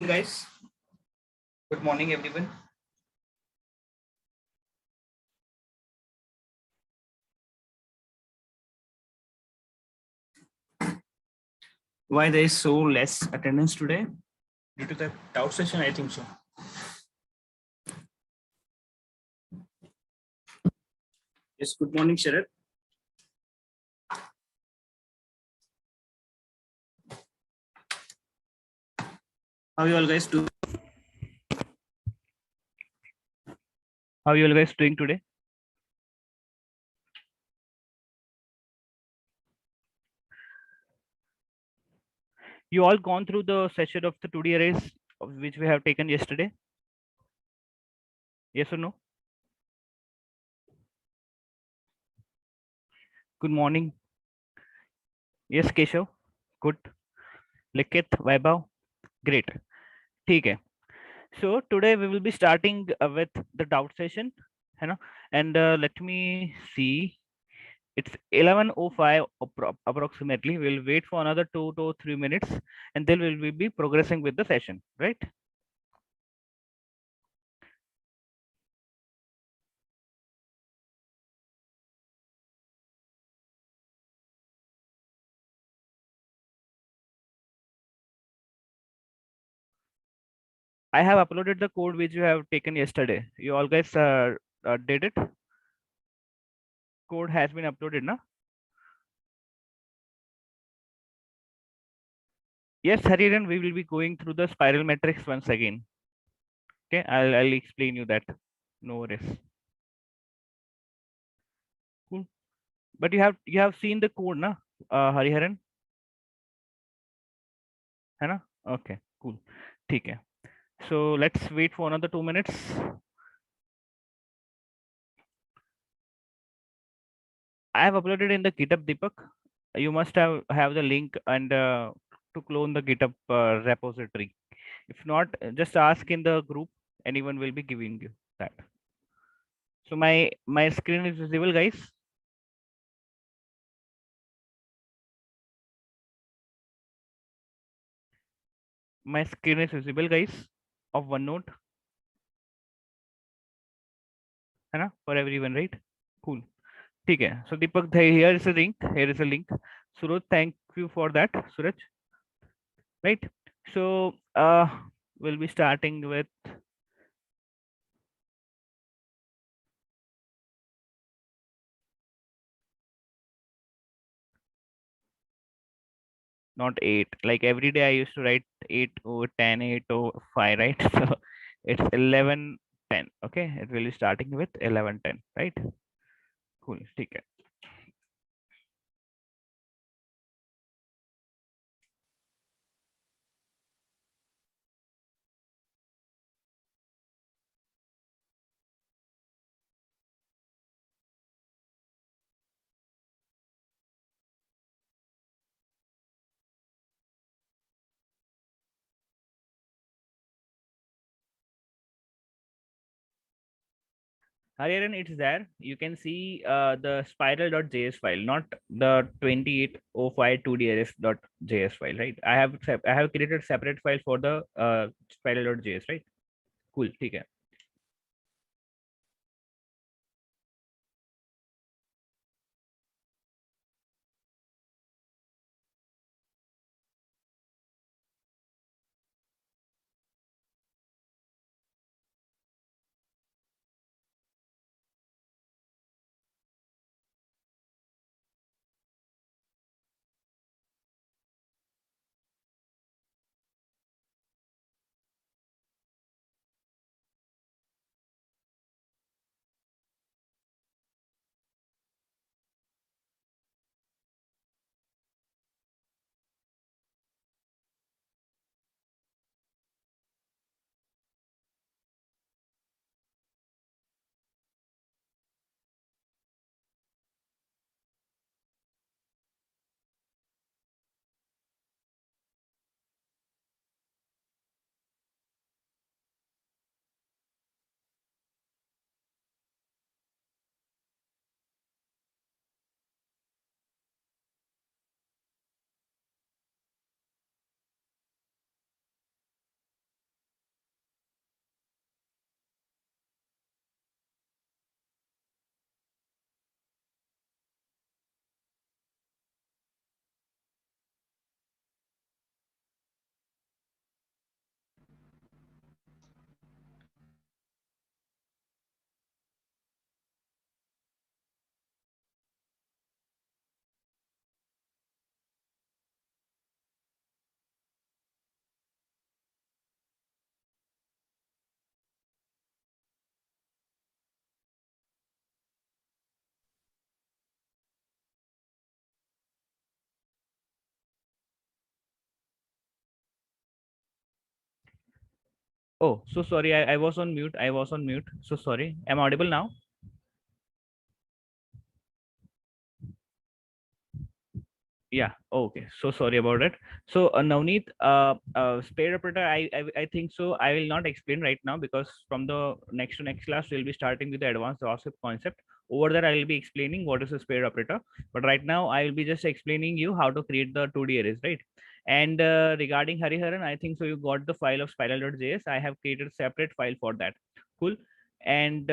Guys, good morning everyone. Why there is so less attendance today? Due to the doubt session, I think so. Yes, good morning, Sharad. How you all guys do? How you all guys doing today? You all gone through the session of the 2D arrays of which we have taken yesterday? Yes or no? Good morning. Yes, Keshav. Good. Likit, Vaibhav. Great. ठीक है. So today we will be starting with the doubt session, you know, and let me see. It's 11:05 approximately. We'll wait for another 2 to 3 minutes, and then we'll be progressing with the session, right? I have uploaded the code which you have taken yesterday. You all guys did it. Code has been uploaded, na? Yes, Hariran, we will be going through the spiral matrix once again. Okay, I'll explain you that. No worries. Cool. But you have seen the code, na, Hariharan? है ना? Okay, cool. ठीक है. So let's wait for another 2 minutes. I have uploaded in the GitHub, Deepak. You must have the link and to clone the GitHub repository. If not, just ask in the group. Anyone will be giving you that. So my screen is visible, guys. My screen is visible, guys, of OneNote. है ना? For everyone, right? Cool. ठीक है. So Deepak, here is a link. Here is a link. Suraj, thank you for that, Suraj. Right. So we'll be starting with not 8. Like every day I used to write 8 or 10, 8 or 5, right? So it's 11, 10. Okay. It will be starting with 11, 10, right? Cool. ठीक है. Hariharan, it's there. You can see the spiral.js file, not the 2805 2ds.js file, right? I have created separate file for the spiral.js, right? Cool. ठीक है. Oh, so sorry. I was on mute. I was on mute. So sorry. Am I audible now? Yeah. Okay. So sorry about it. So Navneet, spare operator, I think so. I will not explain right now because from the next to next class we'll be starting with the advanced JavaScript concept. Over there, I will be explaining what is a spare operator. But right now, I will be just explaining you how to create the 2D arrays, right? And regarding Hariharan, I think so. You got the file of spiral.js. I have created separate file for that. Cool. And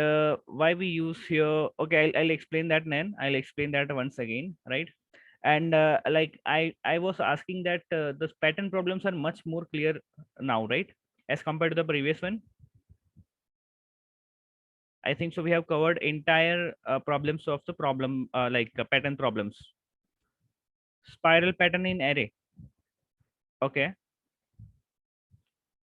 why we use here? Okay, I'll explain that then. I'll explain that once again, right? And like I was asking that the pattern problems are much more clear now, right, as compared to the previous one. I think so we have covered entire problems of the problem, like pattern problems, spiral pattern in array. Okay.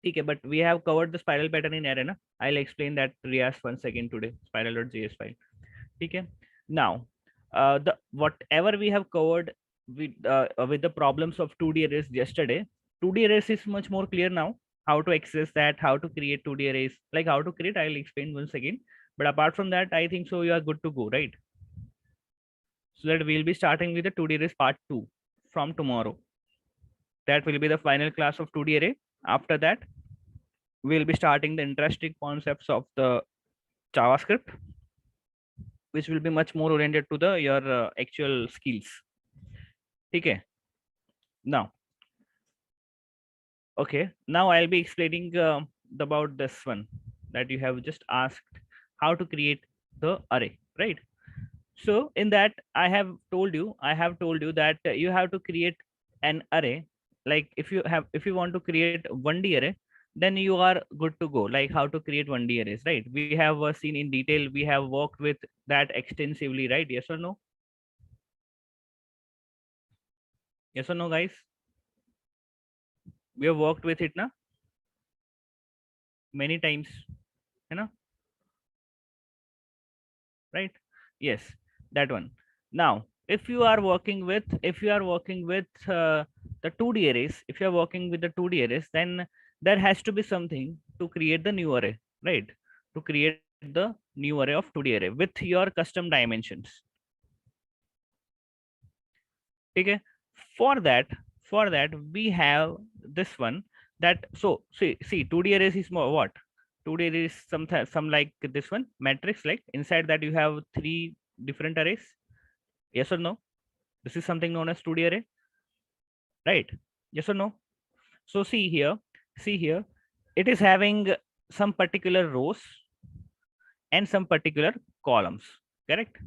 Okay, but we have covered the spiral pattern in array na? I'll explain that Rias once again today, spiral.js file. Okay. Now the whatever we have covered with the problems of 2D arrays yesterday, 2D arrays is much more clear now. How to access that, how to create 2D arrays, like how to create, I'll explain once again. But apart from that, I think so you are good to go, right? So that we'll be starting with the 2D arrays part 2 from tomorrow. That will be the final class of 2D array. After that, we'll be starting the interesting concepts of the JavaScript, which will be much more oriented to the your actual skills. Okay. Now, okay, now I'll be explaining about this one that you have just asked, how to create the array, right? So in that, I have told you that you have to create an array. Like if you want to create 1D array, then you are good to go. Like how to create 1D arrays, right? We have seen in detail. We have worked with that extensively, right? Yes or no? Yes or no, guys? We have worked with it now many times, you know, right? Yes, that one. Now if you are working with the 2D arrays, if you are working with the 2D arrays, then there has to be something to create the new array, right? To create the new array of 2D array with your custom dimensions. Okay. For that, we have this one, that so see 2D arrays is more what? 2D arrays some like this one matrix, like inside that you have three different arrays. Yes or no? This is something known as 2D array, right? Yes or no? So see here, it is having some particular rows and some particular columns, correct?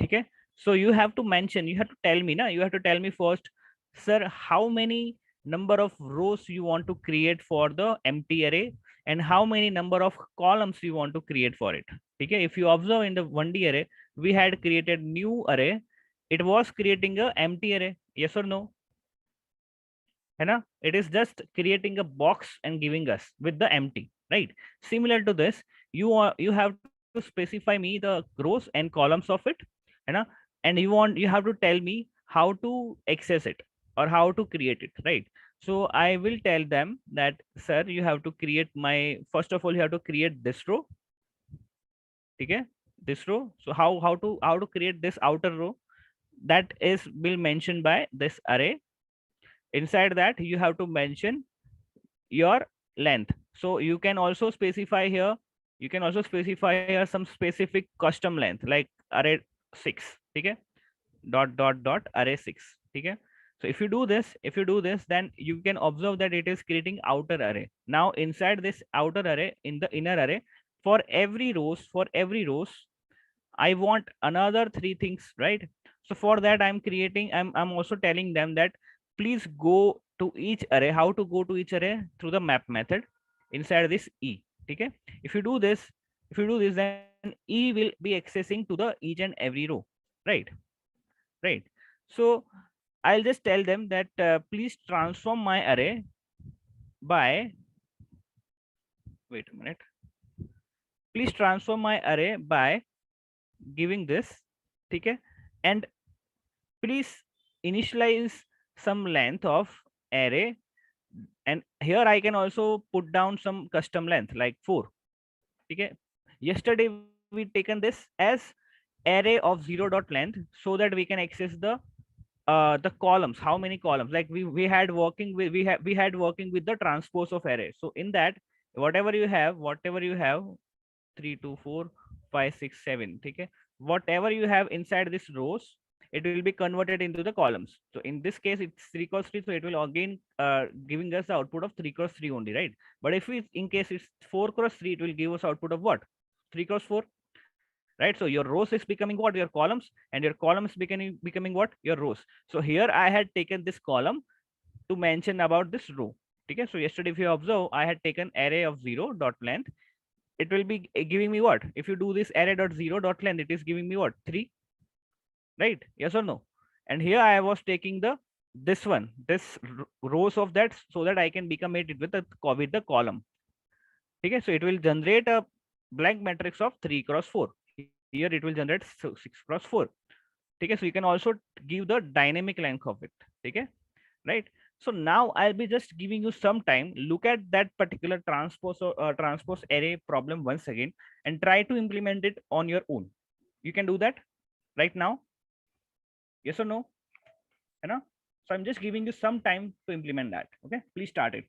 Okay. So you have to mention, you have to tell me, na, you have to tell me first, sir, how many number of rows you want to create for the empty array and how many number of columns you want to create for it. Okay. If you observe in the 1D array, we had created new array. It was creating a empty array. Yes or no? है ना? It is just creating a box and giving us with the empty, right? Similar to this, you have to specify me the rows and columns of it, है ना? And you have to tell me how to access it or how to create it, right? So I will tell them that, sir, you have to create my, first of all you have to create this row. Okay, this row. So how to create this outer row, that is will mentioned by this array. Inside that you have to mention your length. So you can also specify here, some specific custom length like array 6. Okay, dot array 6. Okay. So if you do this, then you can observe that it is creating outer array. Now inside this outer array, in the inner array, for every rows, I want another three things, right? So for that, I'm also telling them that please go to each array. How to go to each array? Through the map method inside this E. Okay. If you do this, then E will be accessing to the each and every row, right? Right. So I'll just tell them that please transform my array by, wait a minute. Please transform my array by giving this. Okay. And please initialize some length of array And here I can also put down some custom length like 4. Okay. Yesterday we taken this as array of 0 dot length so that we can access the columns, how many columns, like we had working with we had working with the transpose of array. So in that, whatever you have 3 2 4 5 6 7, okay, whatever you have inside this rows, it will be converted into the columns. So in this case it's 3 cross 3, so it will again giving us the output of 3 cross 3 only, right? But if we, in case it's 4 cross 3, it will give us output of what? 3 cross 4, right? So your rows is becoming what? Your columns, and your columns becoming what? Your rows. So here I had taken this column to mention about this row. Okay, so yesterday if you observe, I had taken array of 0 dot length. It will be giving me what? If you do this array dot 0 dot length, it is giving me what? 3, right? Yes or no? And here I was taking the this one, this rows of that, so that I can become it with the column. Okay, so it will generate a blank matrix of 3 cross 4. Here it will generate 6 cross 4. Okay, so you can also give the dynamic length of it. Okay, right? So now I'll be just giving you some time, look at that particular transpose or transpose array problem once again, and try to implement it on your own. You can do that right now, yes or no? You know, so I'm just giving you some time to implement that. Okay, please start it.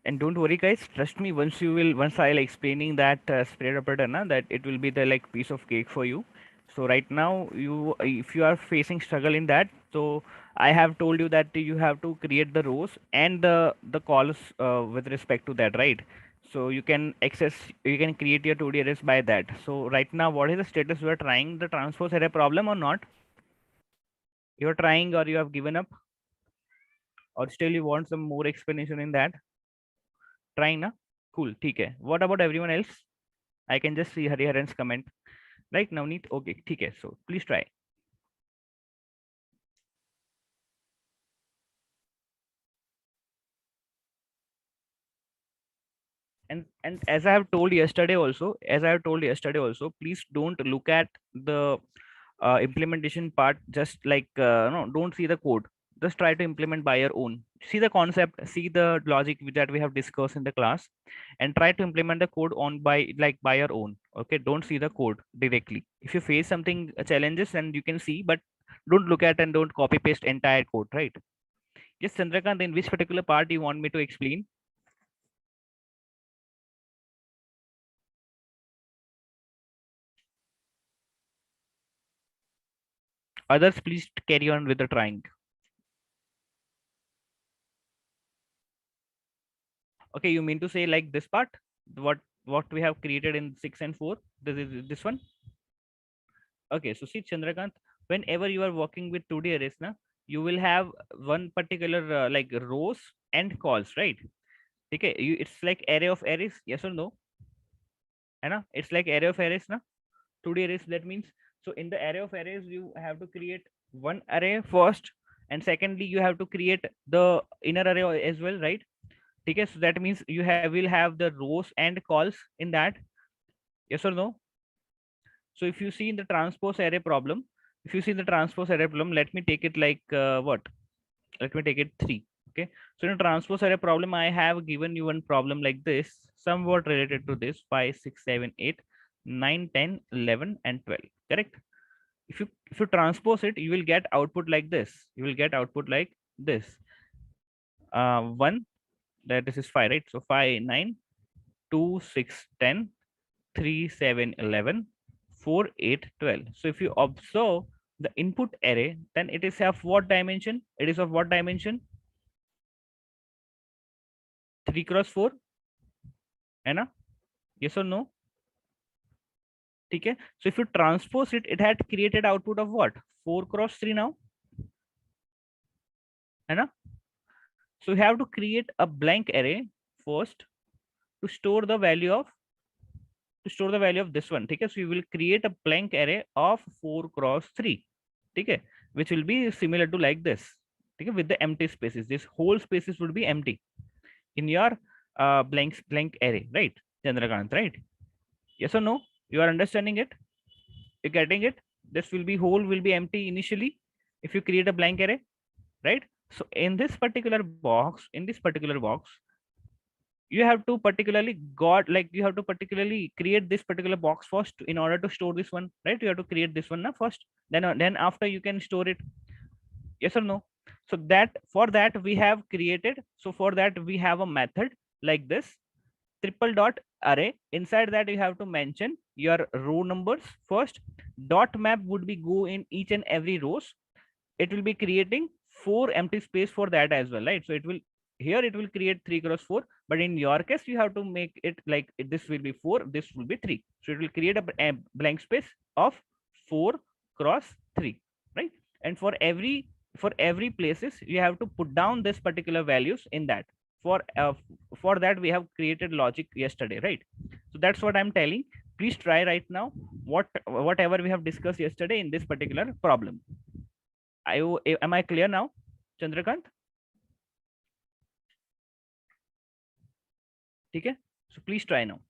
And don't worry guys, trust me, once I'll explaining that spread operator na, that it will be the like piece of cake for you. So right now, you if you are facing struggle in that, so I have told you that you have to create the rows and the calls with respect to that, right? So you can access, you can create your 2D arrays by that. So right now, what is the status? You are trying the transpose array problem or not? You are trying, or you have given up, or still you want some more explanation in that? Trying na? Cool. Okay. What about everyone else? I can just see Hariharan's comment. Right, Navneet? Okay. Okay. So please try. And as I have told yesterday also, please don't look at the implementation part just like no, don't see the code. Just try to implement by your own. See the concept, see the logic that we have discussed in the class, and try to implement the code on by your own. Okay, don't see the code directly. If you face something challenges, and you can see, but don't look at and don't copy paste entire code, right? Yes, Chandrakant, in which particular part you want me to explain? Others, please carry on with the trying. Okay, you mean to say like this part, what we have created in 6 and 4, this is this one. Okay, so see, Chandrakant, whenever you are working with 2D arrays na, you will have one particular like rows and calls, right? Okay, it's like array of arrays, yes or no? है ना? It's like array of arrays na, 2D arrays. That means, so in the array of arrays you have to create one array first, and secondly you have to create the inner array as well, right? Okay, so that means you will have the rows and calls in that, yes or no? So if you see in the transpose array problem, if you see the transpose array problem, let me take it like what? Let me take it 3. Okay. So in a transpose array problem, I have given you one problem like this, somewhat related to this: 5, 6, 7, 8, 9, 10, 11, and 12. Correct? If you transpose it, you will get output like this. You will get output like this. 1, that this is 5, right? So 5, 9, 2, 6, 10, 3, 7, 11, 4, 8, 12. So if you observe the input array, then it is of what dimension? It is of what dimension? 3 cross 4, है ना? Yes or no? Okay. So if you transpose it, it had created output of what? 4 cross 3 now, है ना? So you have to create a blank array first to store the value of this one. Okay. So you will create a blank array of 4 cross 3. Okay, which will be similar to like this. Okay, with the empty spaces, this whole spaces would be empty in your blank array, right, Chandrakant? Right? Yes or no? You are understanding it? You getting it? This will be whole will be empty initially if you create a blank array, right? So in this particular box, you have to particularly you have to particularly create this particular box first in order to store this one, right? You have to create this one now first, then after you can store it. Yes or no? So that for that we have created, so for that we have a method like this: triple dot array. Inside that you have to mention your row numbers first. Dot map would be go in each and every rows. It will be creating 4 empty space for that as well, right? So it will, here it will create 3 cross 4, but in your case you have to make it like this will be 4, this will be 3. So it will create a blank space of 4 cross 3, right? And for every places you have to put down this particular values in that. For that we have created logic yesterday, right? So that's what I'm telling. Please try right now whatever we have discussed yesterday in this particular problem. Am I clear now, Chandrakant? ठीक है? So please try now.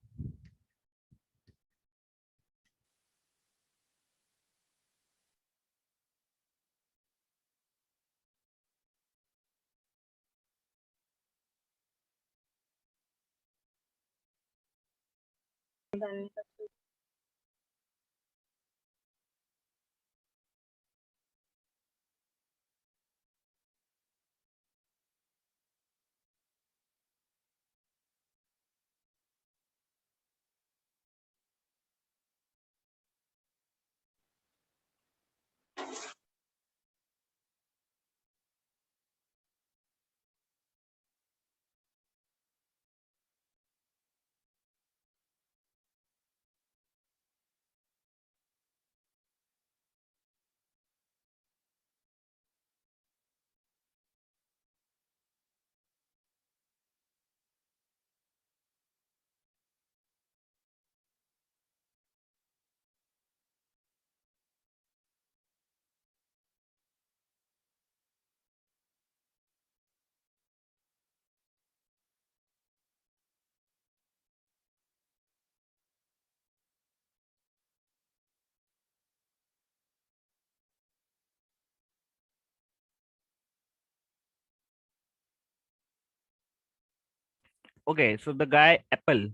okay, so the guy Apple.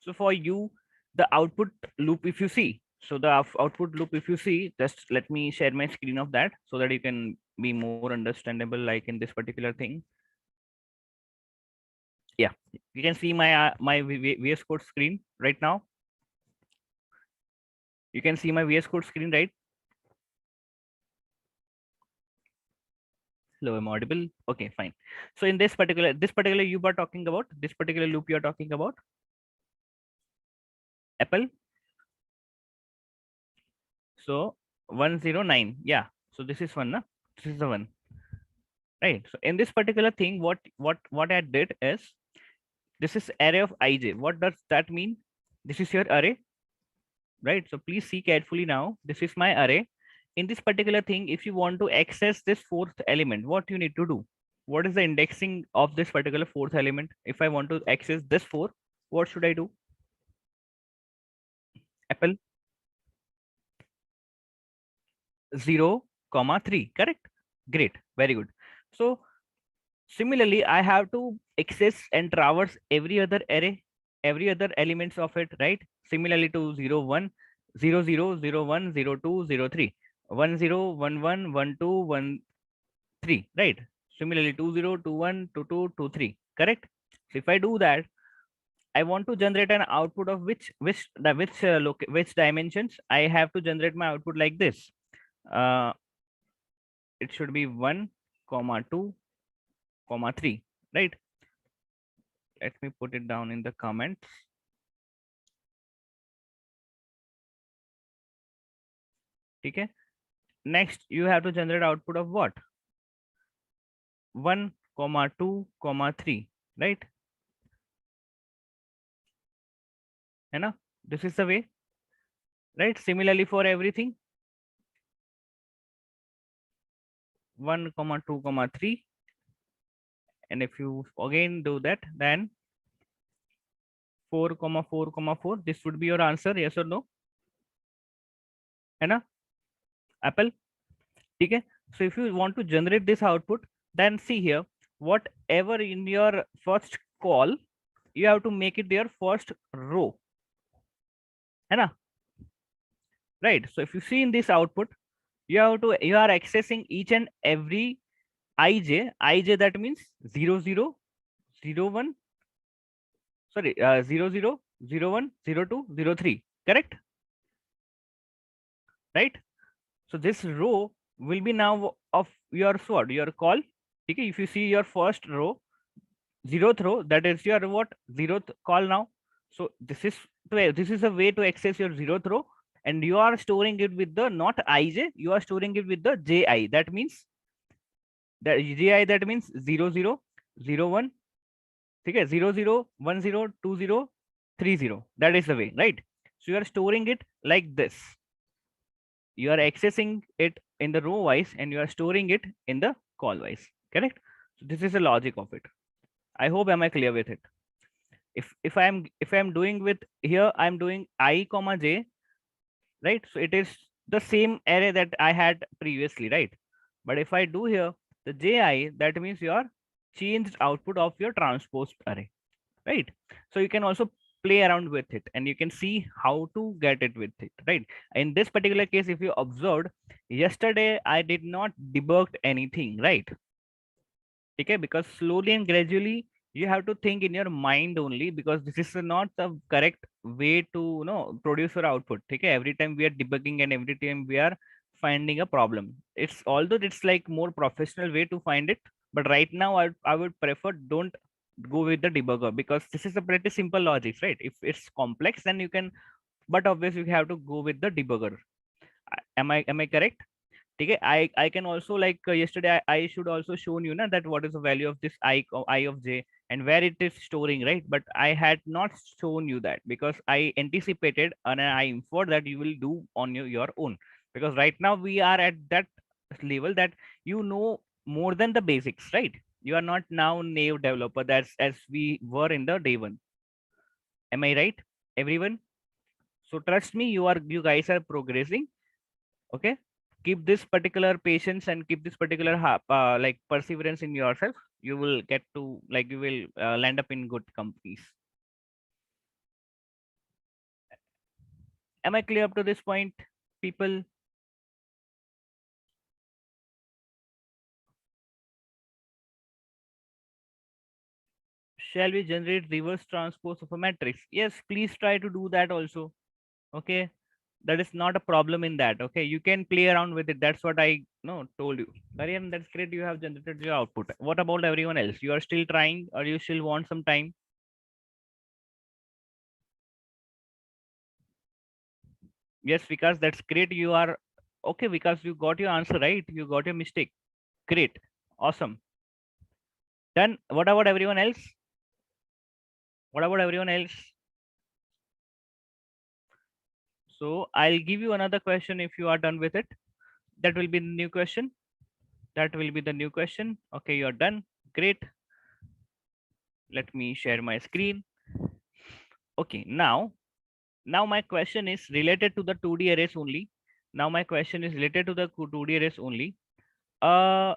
So for you, the output loop, if you see, so the output loop, if you see, just let me share my screen of that so that you can be more understandable, like in this particular thing. Yeah, you can see my VS Code screen right now. You can see my VS Code screen, right? Hello, am I audible? Okay, fine. So in this particular you are talking about, this particular loop you are talking about, Apple. So 109, yeah. So this is one, na? This is the one, right? So in this particular thing, what I did is, this is array of ij. What does that mean? This is your array, right? So please see carefully now. This is my array. In this particular thing, if you want to access this fourth element, what you need to do? What is the indexing of this particular fourth element? If I want to access this four, what should I do? Apple 0, 3, correct? Great, very good. So similarly, I have to access and traverse every other array, every other elements of it, right? Similarly to 0, 1, 0, 0, 0, 1, 0, 2, 0, 3, 1, 0, 1, 1, 1, 2, 1, 3, right? Similarly 2, 0, 2, 1, 2, 2, 2, 3, correct? So if I do that, I want to generate an output of which dimensions. I have to generate my output like this. Uh, it should be 1, 2, 3, right? Let me put it down in the comments. Okay. Next, you have to generate output of what? 1, 2, 3, right? And this is the way, right? Similarly for everything, 1, 2, 3. And if you again do that, then 4, 4, 4, this would be your answer, yes or no? And Apple. Okay. So if you want to generate this output, then see here, whatever in your first call, you have to make it their first row. Hai, right? So if you see in this output, you are accessing each and every ij, that means 0, 0, 0, 1, sorry, 0, 0, 0, 1, 0, 2, 0, 3, correct? Right? So this row will be now of your sword, your call. Okay, if you see your first row, 0th row, that is your what? 0th call now. So this is a way to access your 0th row, and you are storing it with the not ij, you are storing it with the ji. That means that ji, that means 0, 0, 0, 1, okay, 0, 0, 1, 0, 2, 0, 3, 0. That is the way, right? So you are storing it like this. You are accessing it in the row wise and you are storing it in the call wise, correct? So this is the logic of it. I hope am I clear with it? If I'm doing with here, I'm doing I comma j, right? So it is the same array that I had previously, right? But if I do here the ji, that means your changed output of your transposed array, right? So you can also play around with it and you can see how to get it with it, right? In this particular case, if you observed, yesterday I did not debug anything, right? Okay, because slowly and gradually you have to think in your mind only, because this is not the correct way to produce your output. Okay, every time we are debugging and every time we are finding a problem, it's although it's like more professional way to find it, but right now I would prefer don't go with the debugger, because this is a pretty simple logic, right? If it's complex then you can, but obviously you have to go with the debugger. Am I correct? Okay, I can also like yesterday I should also shown you na, that what is the value of this I of j and where it is storing, right? But I had not shown you that because I anticipated and I inferred that you will do on your own, because right now we are at that level that more than the basics, right? You are not now naive developer, that's as we were in the day one. Am I right, everyone? So trust me, you guys are progressing. Okay, keep this particular patience and keep this particular like perseverance in yourself. You will get to like you will land up in good companies. Am I clear up to this point, people? Shall we generate reverse transpose of a matrix? Yes, please try to do that also. Okay, that is not a problem in that. Okay, you can play around with it. That's what I no told you. Mariam, that's great. You have generated your output. What about everyone else? You are still trying, or you still want some time? Yes, because that's great. You are okay because you got your answer right. You got your mistake. Great, awesome. Then what about everyone else? What about everyone else? So I'll give you another question if you are done with it. That will be the new question. That will be the new question. Okay, you're done. Great. Let me share my screen. Okay, now my question is related to the 2D arrays only. Now my question is related to the 2D arrays only. Uh,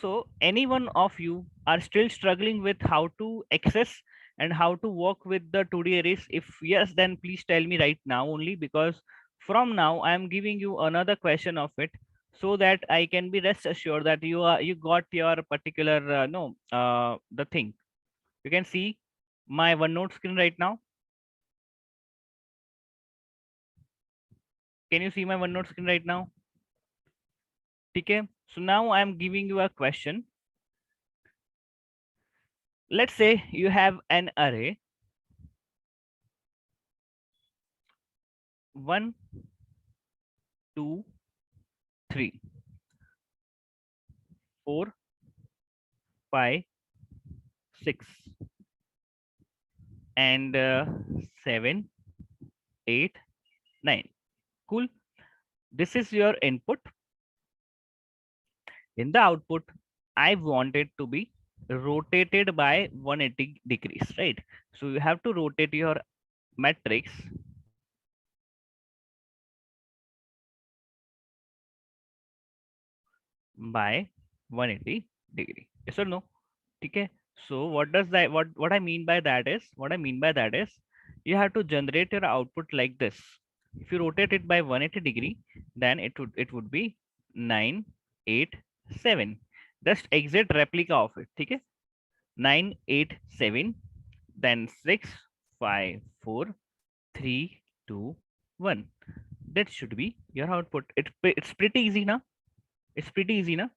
so any one of you are still struggling with how to access and how to work with the 2D arrays? If yes, then please tell me right now only, because from now I am giving you another question of it, so that I can be rest assured that you got your particular no the thing. You can see my OneNote screen right now. Can you see my OneNote screen right now? Okay. So now I am giving you a question. Let's say you have an array 1, 2, 3, 4, 5, 6, and 7, 8, 9. Cool. This is your input. In the output, I want it to be rotated by 180 degrees, right? So you have to rotate your matrix by 180 degree. Yes or no? Okay. So what does that what I mean by that is you have to generate your output like this. If you rotate it by 180 degree, then it would be 9, 8, 7. Just exact replica of it. Okay. 9, 8, 7, then 6, 5, 4, 3, 2, 1. That should be your output. It's pretty easy now. It's pretty easy now.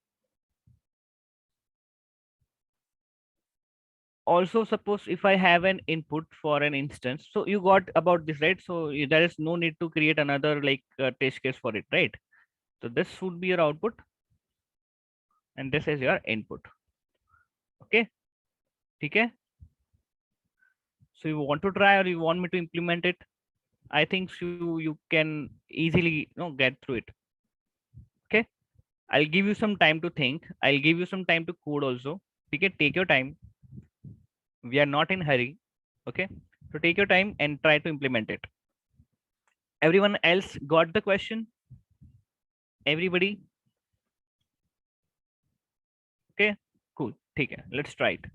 Also, suppose if I have an input for an instance, so you got about this, right? So there is no need to create another like test case for it, right? So this would be your output and this is your input. Okay. Okay. So you want to try or you want me to implement it? I think you can easily get through it. Okay. I'll give you some time to think. I'll give you some time to code also. Okay, take your time. We are not in hurry. Okay, so take your time and try to implement it. Everyone else got the question? Everybody? Okay, cool. Take it. Let's try it.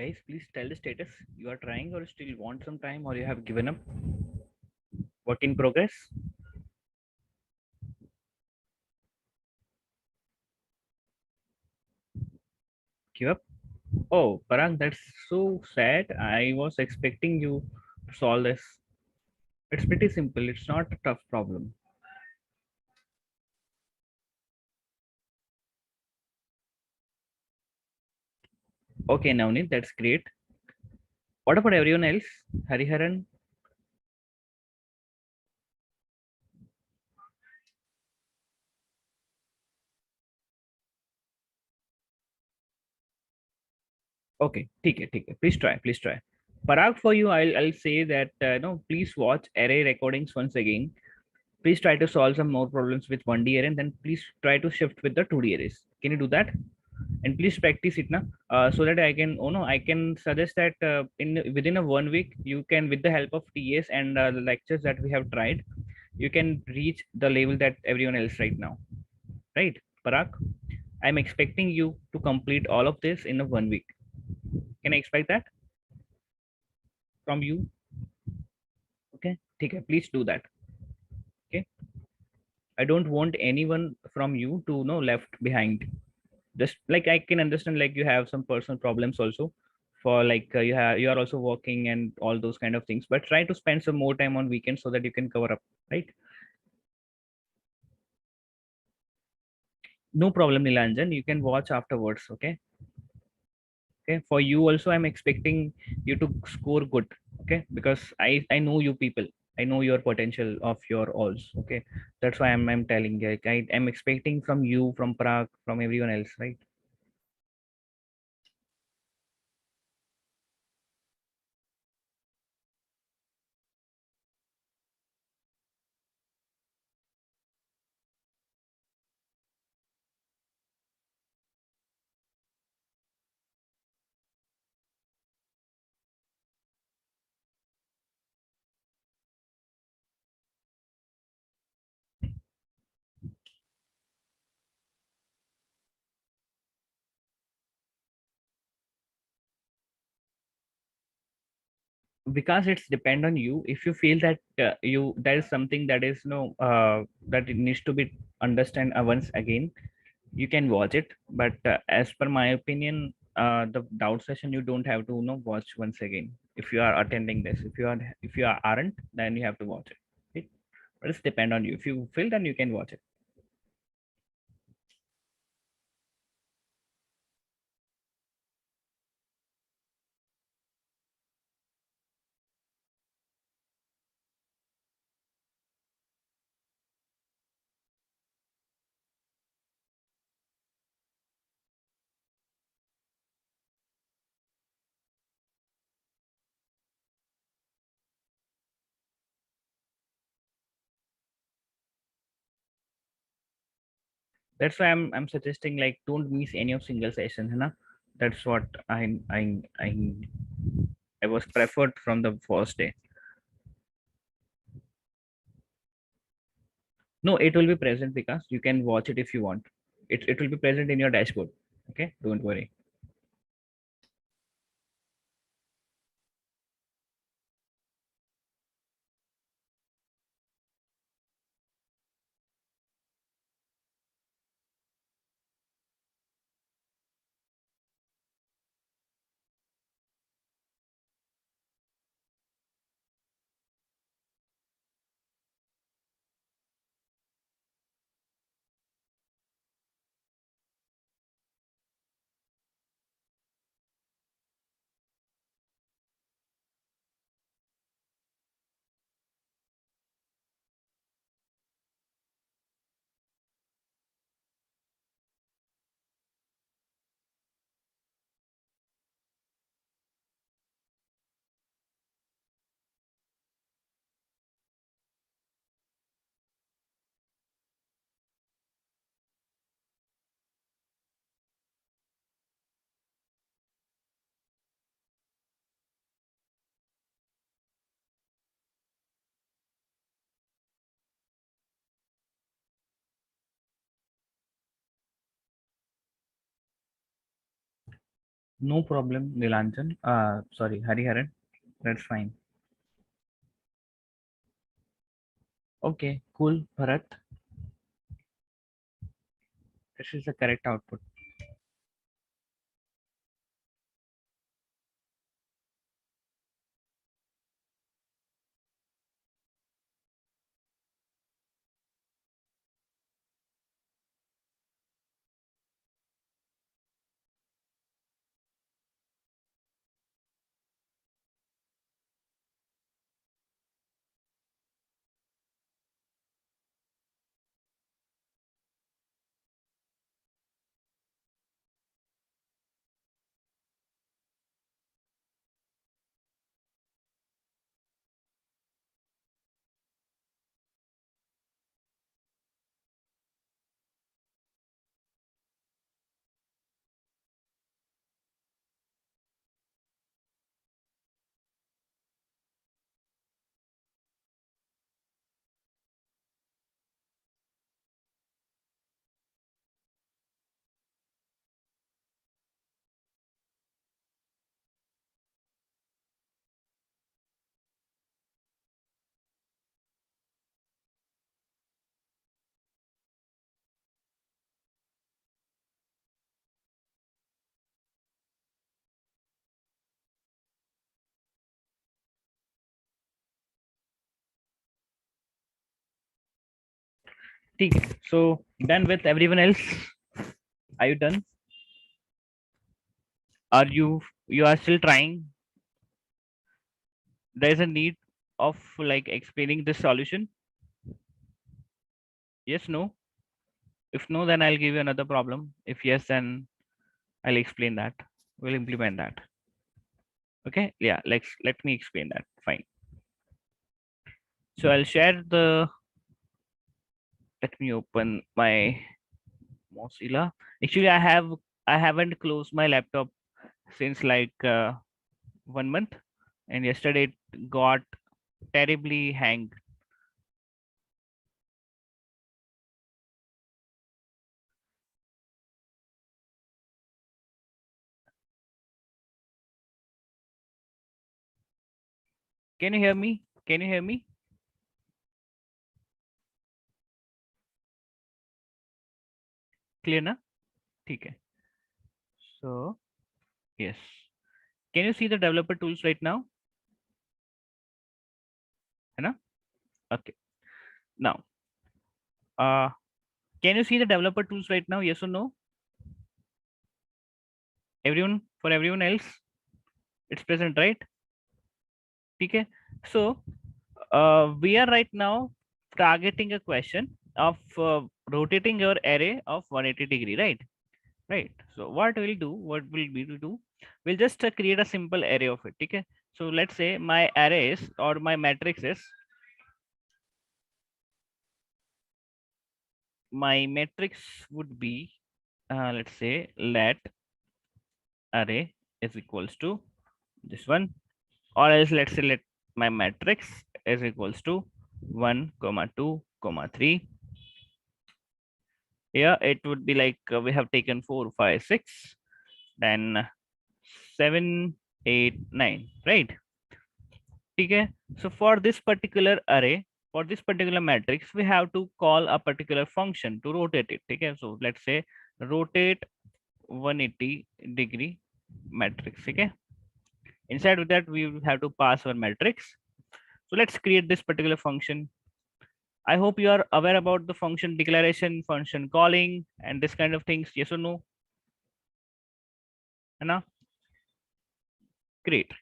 Guys, please tell the status. You are trying or still want some time or you have given up? Work in progress? Give up? Oh, Parag, that's so sad. I was expecting you to solve this. It's pretty simple. It's not a tough problem. Okay, Navneet, that's great. What about everyone else? Hariharan? Okay, ठीक है. Please try, please try. Parag, for you, I'll say that no, please watch array recordings once again. Please try to solve some more problems with 1D array, and then please try to shift with the 2D arrays. Can you do that? And please practice it now, so that I can, oh no, I can suggest that in within a 1 week, you can, with the help of TS and the lectures that we have tried, you can reach the level that everyone else right now, right? Parag, I'm expecting you to complete all of this in a 1 week. Can I expect that from you? Okay, okay, please do that. Okay, I don't want anyone from you to know left behind. Just like I can understand, like you have some personal problems also, for like you are also working and all those kind of things, but try to spend some more time on weekends so that you can cover up, right? No problem, Nilanjan, you can watch afterwards. Okay, okay, for you also I'm expecting you to score good. Okay, because I know you people, I know your potential of your alls. Okay, that's why I'm telling you, like, I'm expecting from you, from Prague, from everyone else, right? Because it's depend on you. If you feel that you there is something that is no that it needs to be understand once again, you can watch it. But as per my opinion, the doubt session you don't have to watch once again. If you are attending this, if you aren't, then you have to watch it. Right? But it's depend on you. If you feel, then you can watch it. That's why I'm suggesting, like, don't miss any of single session, है ना? That's what I was preferred from the first day. No, it will be present because you can watch it if you want. It will be present in your dashboard. Okay, don't worry. No problem, Nilanjan. Sorry, Hariharan. That's fine. Okay, cool, Bharat. This is the correct output. ठीक है. So done with everyone else. Are you done? Are you are still trying? There is a need of like explaining the solution. Yes, no. If no, then I'll give you another problem. If yes, then I'll explain that. We'll implement that. Okay. Yeah. Let me explain that. Fine. So I'll share the. Let me open my Mozilla. Actually, I haven't closed my laptop since like 1 month, and yesterday it got terribly hanged. Can you hear me? Can you hear me? Clear na? ठीक है. So yes. Can you see the developer tools right now? है ना? Okay. Now, uh, can you see the developer tools right now? Yes or no? Everyone, for everyone else, it's present, right? Okay. So we are right now targeting a question of rotating your array of 180-degree, right? Right. So what we'll do, we'll just create a simple array of it. Okay. So let's say my arrays or my matrix is, my matrix would be, let's say let array is equals to this one, or else let's say let my matrix is equals to 1 comma 2 comma 3. Here it would be like we have taken 4 5 6, then 7 8 9, right? Okay. So for this particular array, for this particular matrix, we have to call a particular function to rotate it. Okay. So let's say rotate 180-degree matrix. Okay. Inside of that, we will have to pass our matrix. So let's create this particular function. I hope you are aware about the function declaration, function calling, and this kind of things. Yes or no? Anna? Great.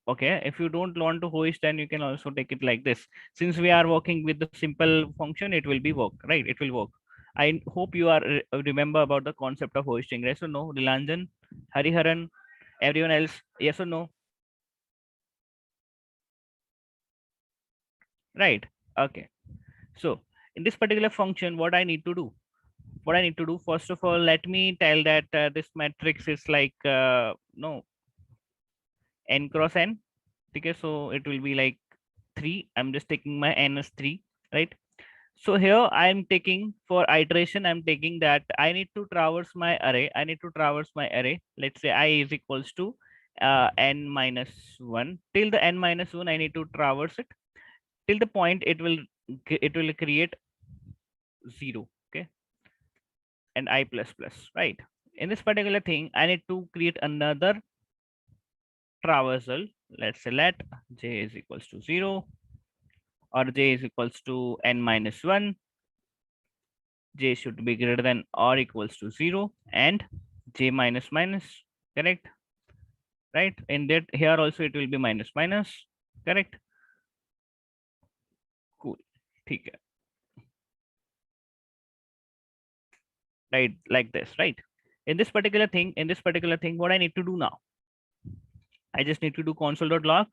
Okay. If you don't want to hoist, then you can also take it like this. Since we are working with the simple function, it will be work, right? It will work. I hope you are remember about the concept of hoisting. Yes or no? Nilanjan, Hariharan, everyone else. Yes or no? Right. Okay. So in this particular function, what I need to do? What I need to do, first of all, let me tell that this matrix is like no n cross n. Okay, so it will be like 3. I'm just taking my n as 3, right? So here I'm taking for iteration, I'm taking that I need to traverse my array. Let's say I is equals to n minus 1. Till the n minus 1 I need to traverse it till the point it will create 0. Okay, and I plus plus, right? In this particular thing I need to create another traversal. Let's say let j is equals to 0 or j is equals to n minus 1. J should be greater than or equals to 0 and j minus minus, correct? Right, in that here also it will be minus minus, correct? Cool. ठीक है. Right, like this, right? In this particular thing what I need to do now, I just need to do console.log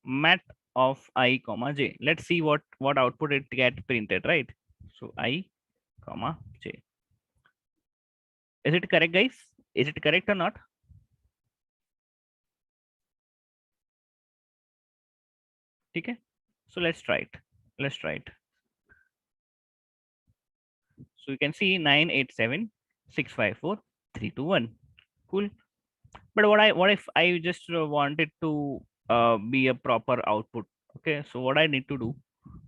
mat of I comma j. Let's see what output it get printed, right? So I comma j. Is it correct, guys? Is it correct or not? Okay, so let's try it. So you can see 987654321. Cool. But what if I just wanted to be a proper output? Okay, so what I need to do,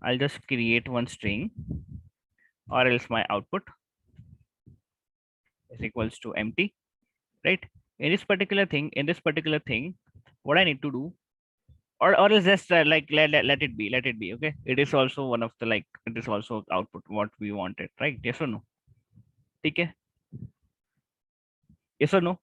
I'll just create one string, or else my output is equals to empty, right? In this particular thing, what I need to do, or else just like let it be, okay? It is also one of the, like, it is also output what we wanted, right? Yes or no? Okay, yes or no?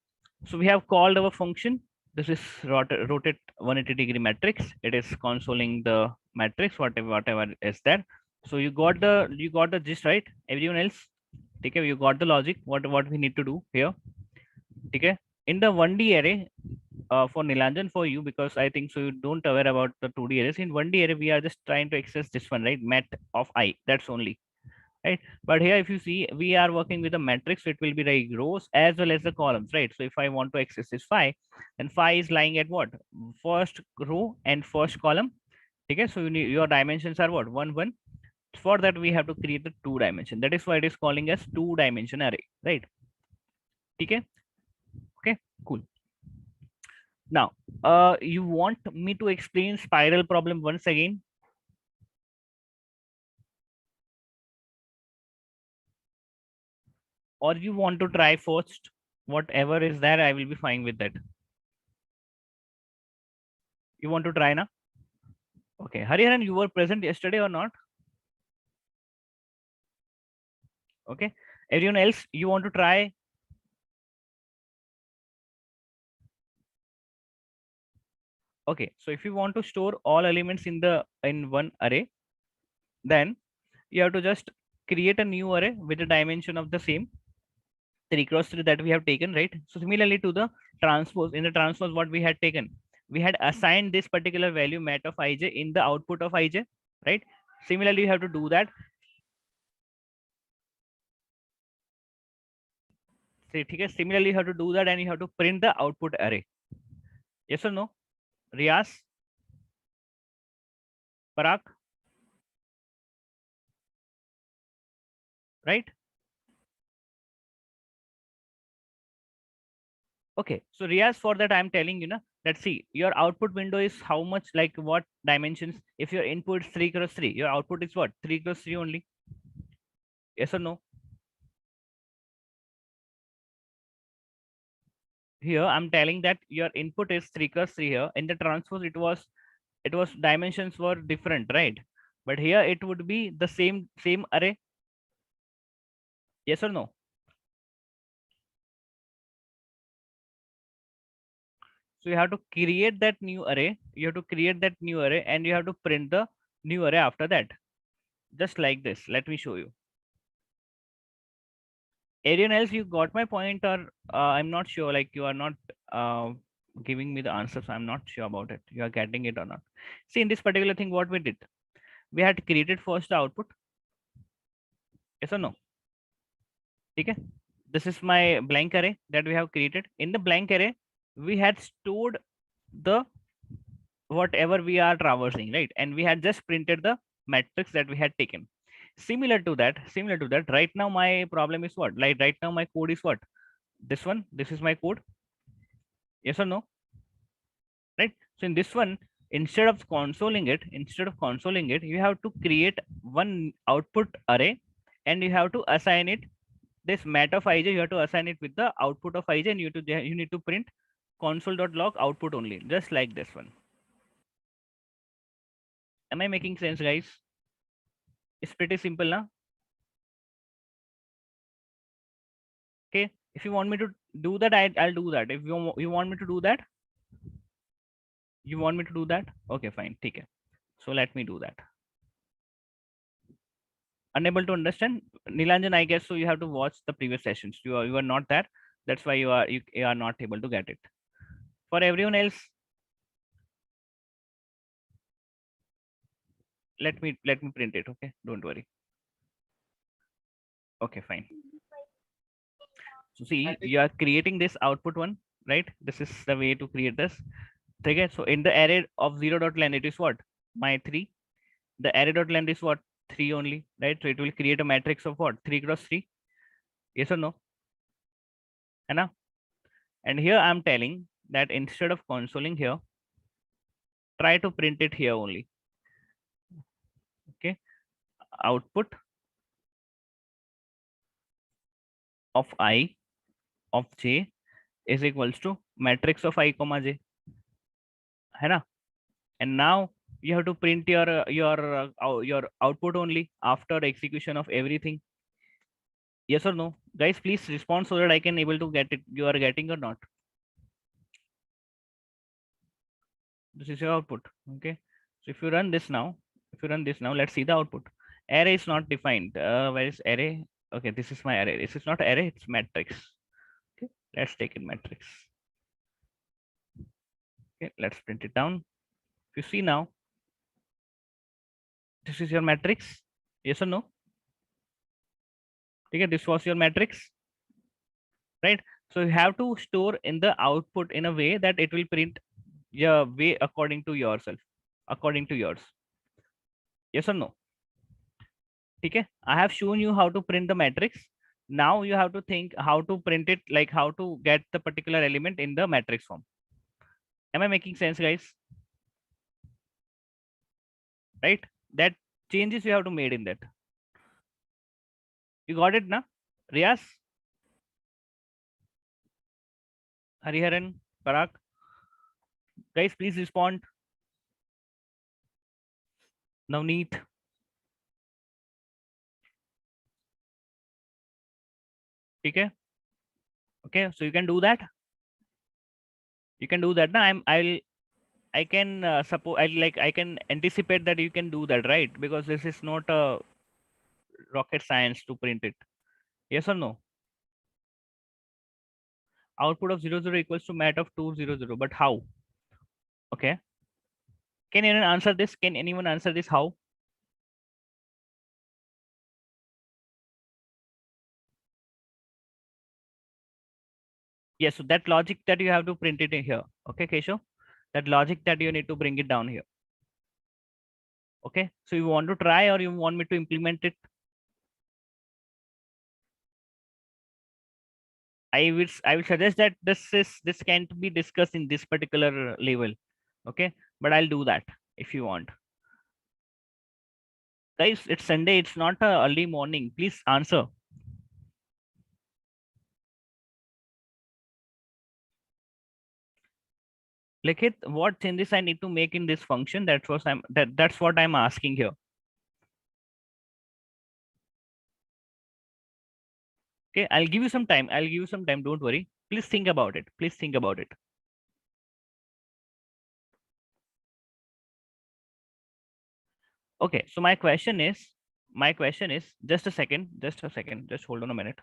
So we have called our function. This is rotate 180-degree matrix. It is consoling the matrix, whatever is there. So you got the gist, right? Everyone else, okay? You got the logic, what we need to do here, okay? In the 1D array, for Nilanjan, for you, because I think so you don't aware about the 2D arrays. In 1D array we are just trying to access this one, right? Mat of I, that's only, right? But here if you see, we are working with a matrix, so it will be like rows as well as the columns, right? So if I want to access this phi, then phi is lying at what? First row and first column. Okay, so you need, your dimensions are what? 1 1. For that we have to create the 2 dimension. That is why it is calling as 2-dimension array, right? Okay, okay, cool. Now you want me to explain spiral problem once again? Or you want to try first? Whatever is there, I will be fine with that. You want to try now? Okay, Hariharan, you were present yesterday or not? Okay, everyone else, you want to try? Okay, so if you want to store all elements in one array, then you have to just create a new array with the dimension of the same 3 cross 3 that we have taken, right? So similarly to the transpose, in the transpose what we had taken, we had assigned this particular value mat of ij in the output of ij, right? Similarly you have to do that. Similarly you have to do that, and you have to print the output array. Yes or no? Riaz, Parag, right? Okay, so Riaz, for that I'm telling you, let's see, your output window is how much, like what dimensions? If your input is 3 cross 3, your output is what? 3 cross 3 only. Yes or no? Here I'm telling that your input is 3 cross 3. Here in the transpose it was dimensions were different, right? But here it would be the same array. Yes or no? So you have to create that new array. And you have to print the new array after that. Just like this. Let me show you. Anyone else, you got my point, or I'm not sure, like you are not giving me the answer, so I'm not sure about it. You are getting it or not? See, in this particular thing, what we did, we had created first the output. Yes or no? Okay. This is my blank array that we have created. In the blank array, we had stored the whatever we are traversing, right? And we had just printed the matrix that we had taken. Similar to that, right now my problem is what? Like right now my code is what? This one, this is my code. Yes or no? Right? So in this one, instead of consoling it, you have to create one output array and you have to assign it this mat of ij, you have to assign it with the output of ij, and you need to print console.log output only, just like this one. Am I making sense, guys? It's pretty simple now. Okay, if you want me to do that, I'll do that. If you want me to do that, okay, fine, okay. So let me do that. Unable to understand, Nilanjan, I guess so you have to watch the previous sessions. You are not there, that's why you are not able to get it. For everyone else, let me print it. Okay, don't worry. Okay, fine. So see, you are creating this output one, right? This is the way to create this. Okay, so in the array of 0 dot length, it is what? My 3. The array dot length is what? 3 only, right? So it will create a matrix of what? 3 cross 3. Yes or no? Anna? And here I'm telling that instead of consoling here, try to print it here only. Okay, output of I of j is equals to matrix of I comma j. है ना? And now you have to print your output only after execution of everything. Yes or no, guys? Please respond so that I can able to get it. You are getting or not? This is your output. Okay, so if you run this now, let's see the output. Array is not defined. Where is array? Okay, this is my array. This is not array, it's matrix. Okay, let's take it matrix. Okay, let's print it down. If you see now, this is your matrix. Yes or no? Okay, this was your matrix, right? So you have to store in the output in a way that it will print your way according to yourself, according to yours. Yes or no? Okay, I have shown you how to print the matrix. Now you have to think how to print it, like how to get the particular element in the matrix form. Am I making sense, guys? Right? That changes you have to made in that. You got it, na? Riyas, Hariharan, Parag. Guys, please respond. Navneet. Okay. Okay, so you can do that. You can do that. Na? I can suppose I can anticipate that you can do that, right? Because this is not a rocket science to print it. Yes or no? Output of 0 0 equals to mat of 2 0 0. But how? Okay. Can anyone answer this? Can anyone answer this? How? Yes. So that logic that you have to print it in here. Okay, Keshav. That logic that you need to bring it down here. Okay. So you want to try or you want me to implement it? I will suggest that this can't be discussed in this particular level. Okay. But I'll do that if you want. Guys, it's Sunday. It's not early morning. Please answer. Likit, what changes I need to make in this function? That's what I'm asking here. Okay, I'll give you some time. Don't worry. Please think about it. Okay, so my question is just a second. Just hold on a minute.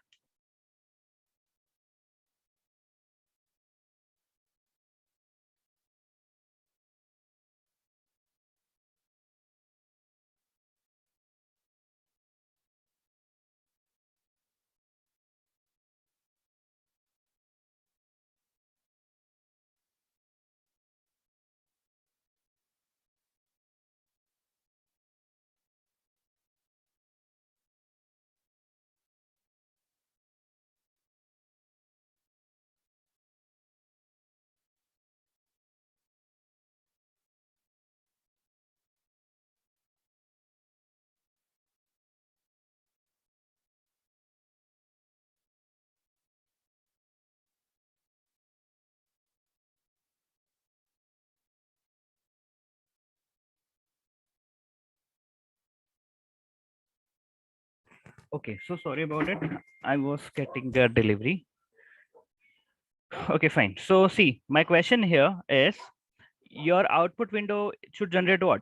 Okay, so sorry about it. I was getting the delivery. Okay, fine. So see, my question here is your output window should generate what?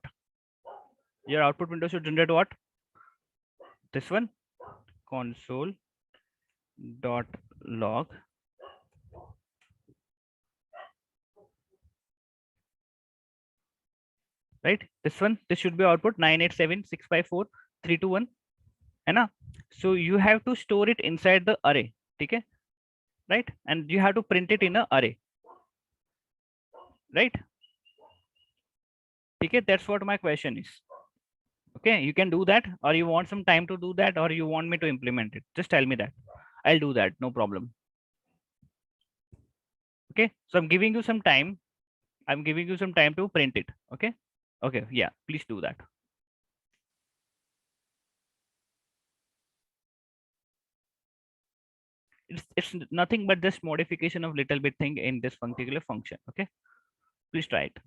Your output window should generate what? This one, console dot log, right? This one, this should be output 987654321, है ना? So you have to store it inside the array, okay? Right? And you have to print it in a array, right? Okay, that's what my question is. Okay, you can do that, or you want some time to do that, or you want me to implement it? Just tell me that. I'll do that, no problem. Okay, so I'm giving you some time. I'm giving you some time to print it. Okay. Okay, yeah, please do that. It's nothing but just modification of little bit thing in this particular function. Okay, please try it.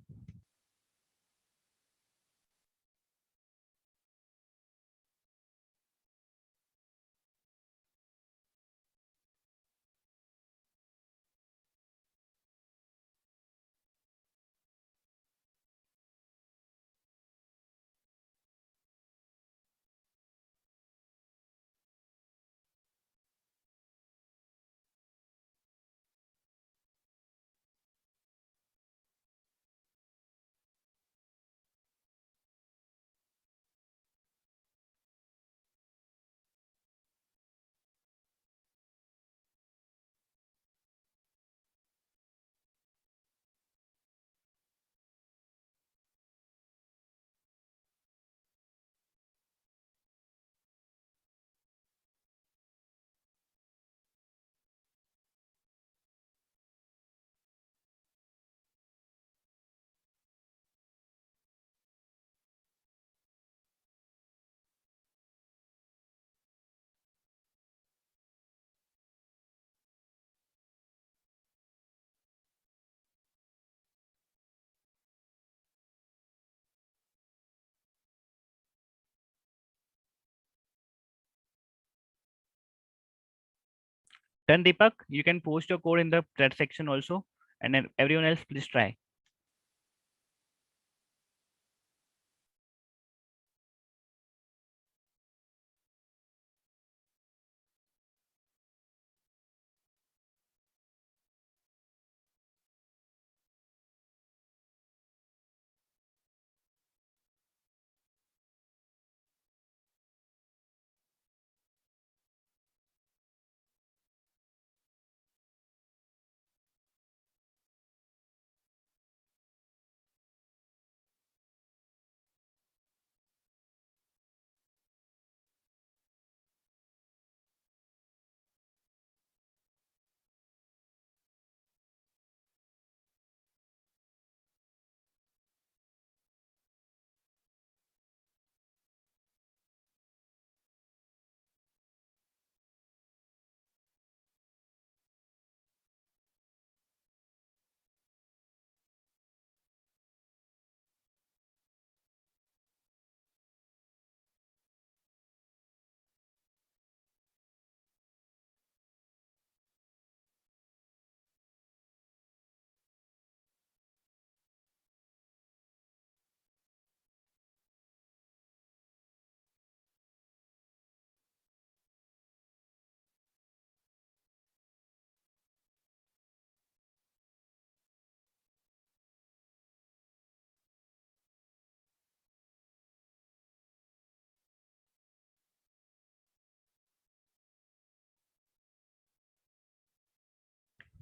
Then Deepak, you can post your code in the chat section also, and then everyone else please try.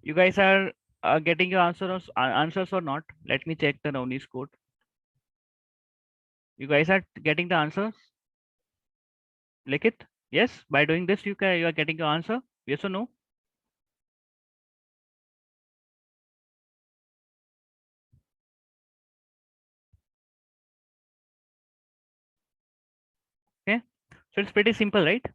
You guys are getting your answers or not? Let me check the Navni's code. You guys are getting the answers? Likit? Yes. By doing this, you are getting your answer. Yes or no? Okay. So it's pretty simple, right?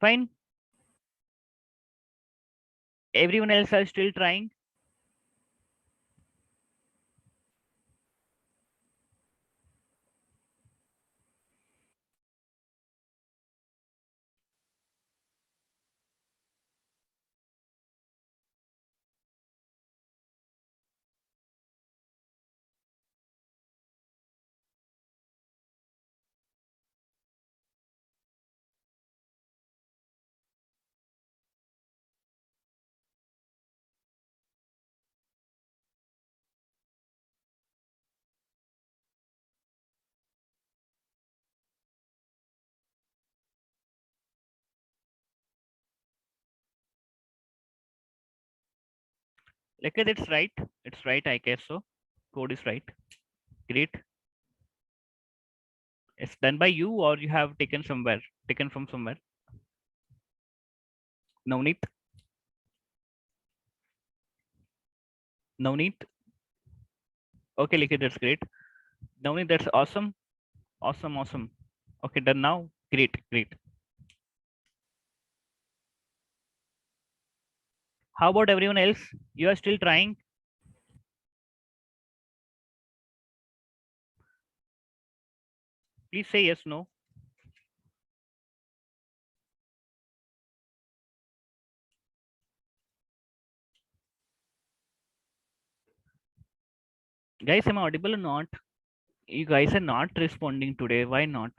Fine. Everyone else are still trying. Like it's right. It's right, I guess so. Code is right. Great. It's done by you or you have taken somewhere, taken from somewhere. Navneet. Navneet. Okay, Likit, that's great. Navneet, that's awesome. Awesome, awesome. Okay, done now. Great, great. How about everyone else? You are still trying? Please say yes, no. Guys, am I audible or not? You guys are not responding today. Why not?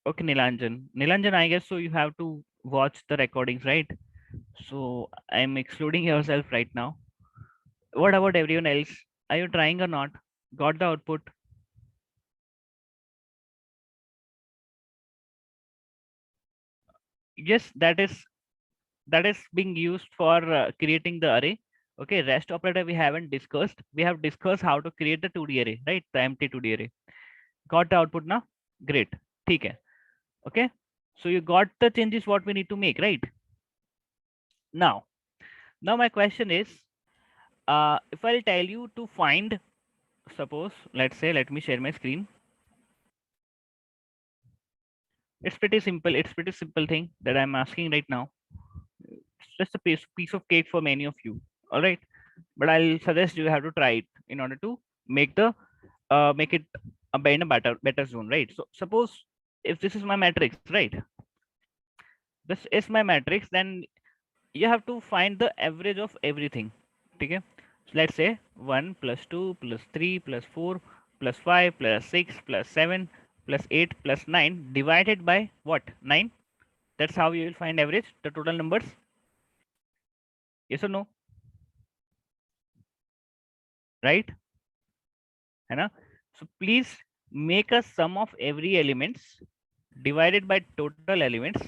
Okay, Nilanjan. Nilanjan, I guess so you have to watch the recordings, right? So I'm excluding yourself right now. What about everyone else? Are you trying or not? Got the output? Yes, that is being used for creating the array. Okay, rest operator we haven't discussed. We have discussed how to create the 2D array, right? The empty 2D array. Got the output now? Great. Okay. Okay. So you got the changes what we need to make, right? Now, my question is, if I'll tell you to find, suppose, let's say, let me share my screen. It's pretty simple. It's pretty simple thing that I'm asking right now. It's just a piece of cake for many of you. All right. But I'll suggest you have to try it in order to make the make it in a better zone, right? So suppose if this is my matrix, right? This is my matrix, then you have to find the average of everything. Okay, so let's say 1 plus 2 plus 3 plus 4 plus 5 plus 6 plus 7 plus 8 plus 9 divided by what? 9. That's how you will find average, the total numbers. Yes or no? Right? है ना? So please make a sum of every elements divided by total elements.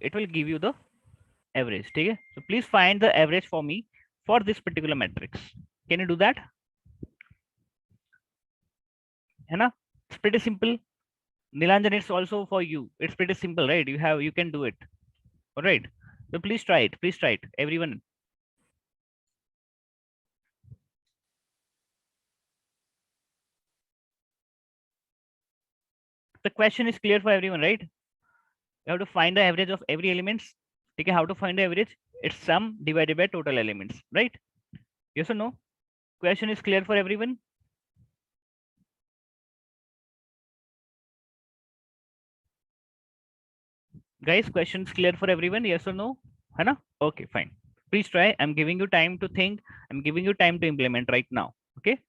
It will give you the average. ठीक है? So please find the average for me for this particular matrix. Can you do that? है ना? It's pretty simple. Nilanjan, it's also for you. It's pretty simple, right? You can do it. All right. So please try it. Please try it. Everyone. The question is clear for everyone, right? You have to find the average of every elements. Okay, how to find the average? It's sum divided by total elements, right? Yes or no? Question is clear for everyone? Guys, questions clear for everyone? Yes or no? Hana? Okay, fine. Please try. I'm giving you time to think. I'm giving you time to implement right now. Okay.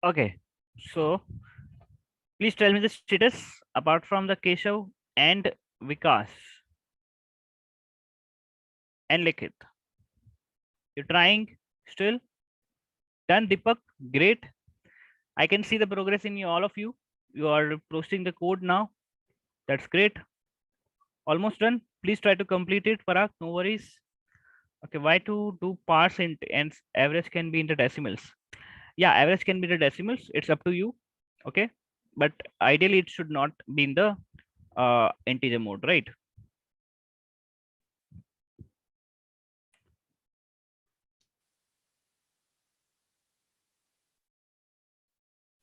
Okay, so please tell me the status apart from the Keshav and Vikas and Likit. You're trying still? Done, Deepak? Great. I can see the progress in you, all of you. You are posting the code now. That's great. Almost done. Please try to complete it, Parag. No worries. Okay, why to do parse int and average can be in the decimals? Yeah, average can be the decimals. It's up to you. Okay, but ideally it should not be in the integer mode, right?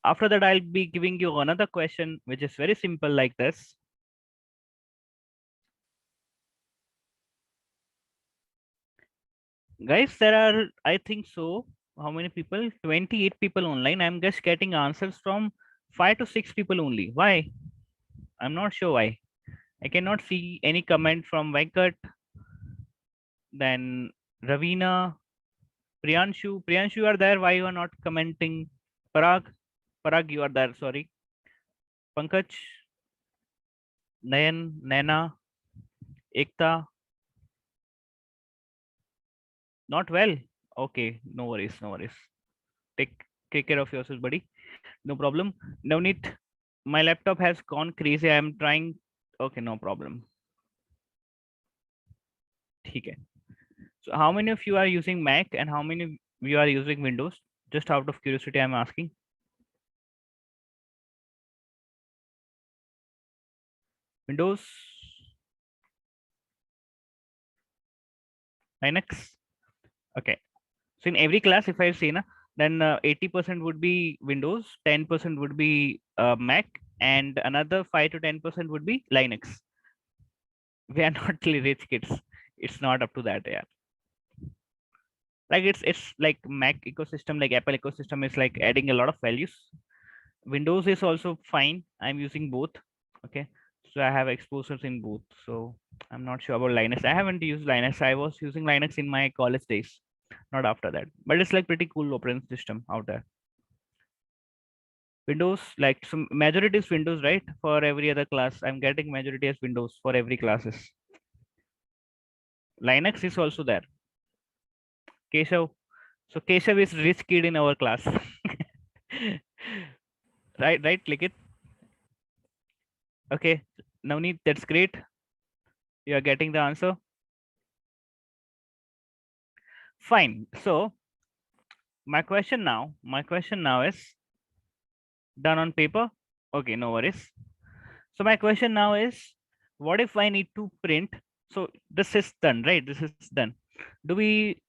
After that, I'll be giving you another question, which is very simple like this. Guys, there are, I think so, how many people? 28 people online. I'm just getting answers from 5 to 6 people only. Why? I'm not sure why. I cannot see any comment from Venkat, then Ravina, Priyanshu. Priyanshu, you are there. Why you are not commenting? Parag, Parag, you are there. Sorry. Pankaj, Nayan, Naina, Ekta, not well. Okay, no worries, no worries. Take care of yourself, buddy. No problem. Navneet, my laptop has gone crazy. I am trying. Okay, no problem. Okay. So how many of you are using Mac and how many of you are using Windows? Just out of curiosity, I'm asking. Windows, Linux. Okay. So in every class, if I say na, then 80% would be Windows, 10% would be Mac, and another 5 to 10% would be Linux. We are not really rich kids. It's not up to that. Yeah. Like it's like Mac ecosystem, like Apple ecosystem is like adding a lot of values. Windows is also fine. I'm using both. Okay. So I have exposures in both. So I'm not sure about Linux. I haven't used Linux. I was using Linux in my college days, not after that. But it's like pretty cool operating system out there. Windows, like some majority is Windows, right? For every other class, I'm getting majority as Windows for every classes. Linux is also there. Keshav. So Keshav is rich kid in our class. Right, click it. Okay. Navneet, that's great. You are getting the answer. Fine. So my question now is done on paper. Okay, no worries. So my question now is, what if I need to print? So this is done, right? This is done. Do we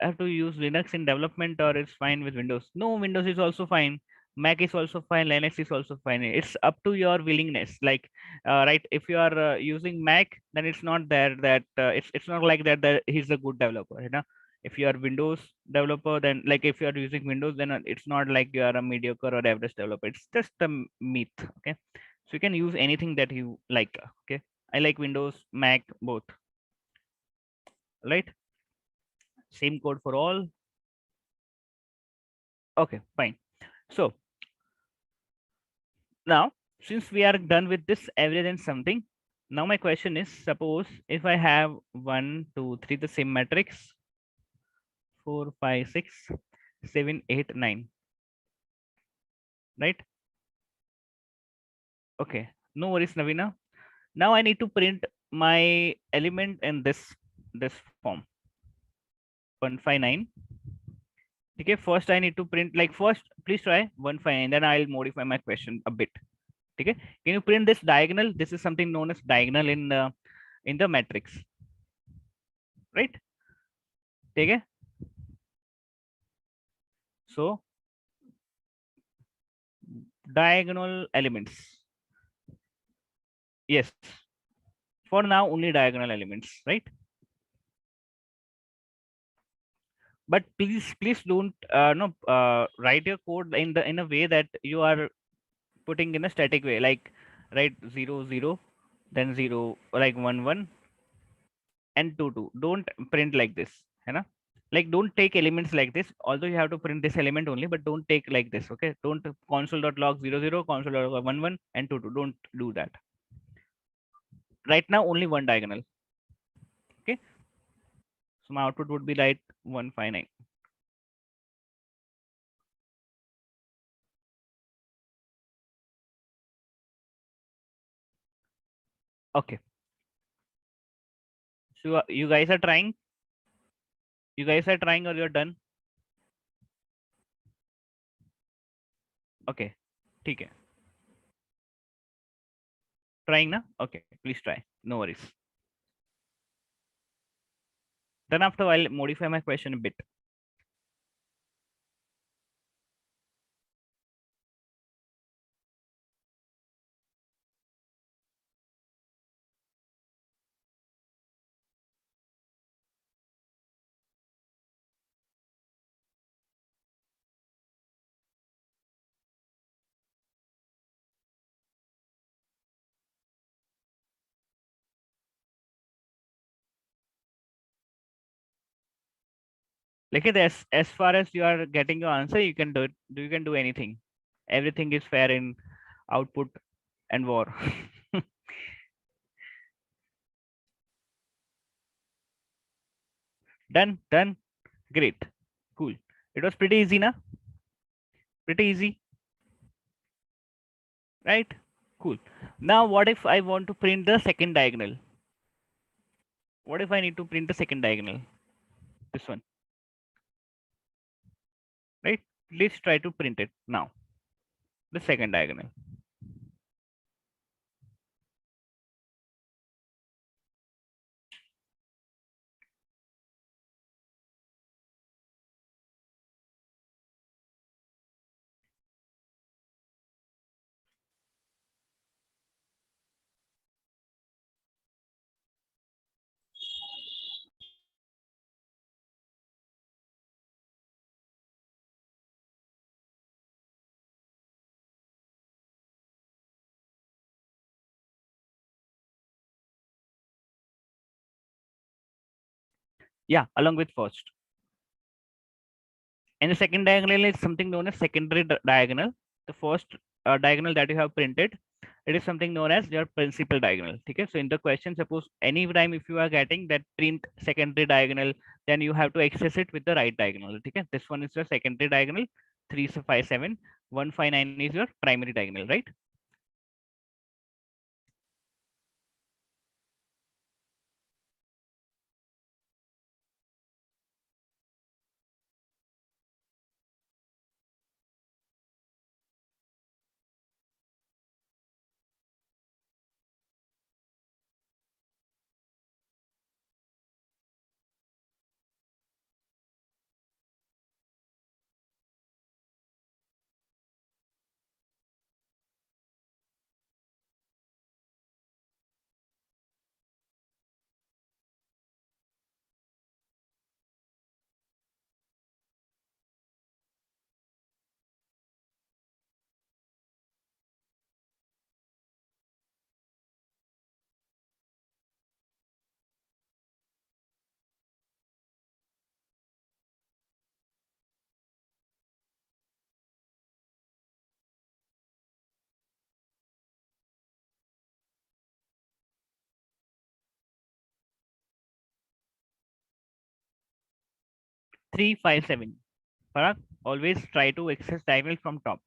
have to use Linux in development or it's fine with Windows? No, Windows is also fine. Mac is also fine. Linux is also fine. It's up to your willingness. Like, right, if you are using Mac, then it's not there that it's not like that he's a good developer. You know, if you are Windows developer, then like if you are using Windows, then it's not like you are a mediocre or average developer. It's just a myth. Okay, so you can use anything that you like. Okay, I like Windows, Mac, both. Right, same code for all. Okay, fine. So now, since we are done with this average and something, now my question is, suppose if I have 1, 2, 3, the same matrix, 4, 5, 6, 7, 8, 9, right? Okay, no worries, Navina. Now I need to print my element in this form, 159. Okay, first I need to print, like first, please try 159, then I'll modify my question a bit. Okay, can you print this diagonal? This is something known as diagonal in the matrix, right? Okay, so diagonal elements. Yes, for now only diagonal elements, right? But please don't no write your code in a way that you are putting in a static way, like write 0 0, then 0, like 1 1 and 2 2. Don't print like this, you know. Like don't take elements like this, although you have to print this element only, but don't take like this. Okay, don't console.log 00 console.log 11 and 22. Don't do that. Right now only one diagonal. Okay, so my output would be like 159. Okay, so you guys are trying, you guys are trying, or you're done? Okay, ठीक है, trying ना? Okay, please try, no worries. Then after I'll modify my question a bit. Like it, as far as you are getting your answer, you can do it. You can do anything. Everything is fair in output and war. Done, done, great, cool. It was pretty easy, na? Pretty easy, right? Cool. Now, what if I want to print the second diagonal? What if I need to print the second diagonal? This one, right? Let's try to print it now. The second diagonal. Yeah, along with first. And the second diagonal is something known as secondary diagonal. The first diagonal that you have printed, it is something known as your principal diagonal. Okay, so in the question, suppose any time if you are getting that print secondary diagonal, then you have to access it with the right diagonal. Okay, this one is your secondary diagonal, 357, 159 is your primary diagonal, right? 357. Parag, always try to access diagonal from top.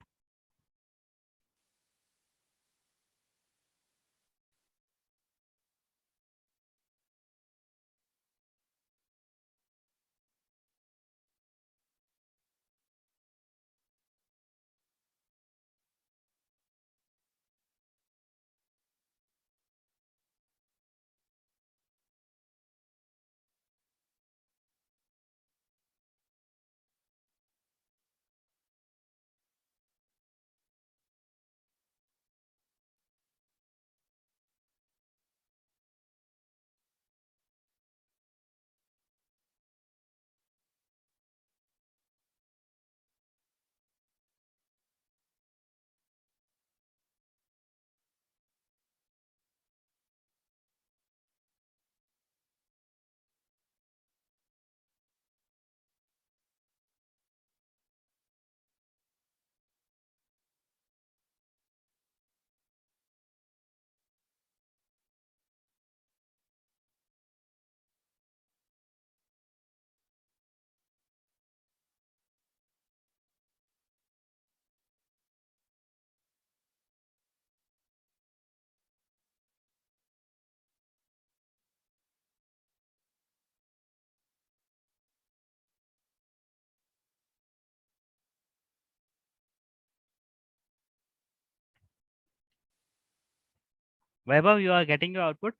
Vaibhav, you are getting your output?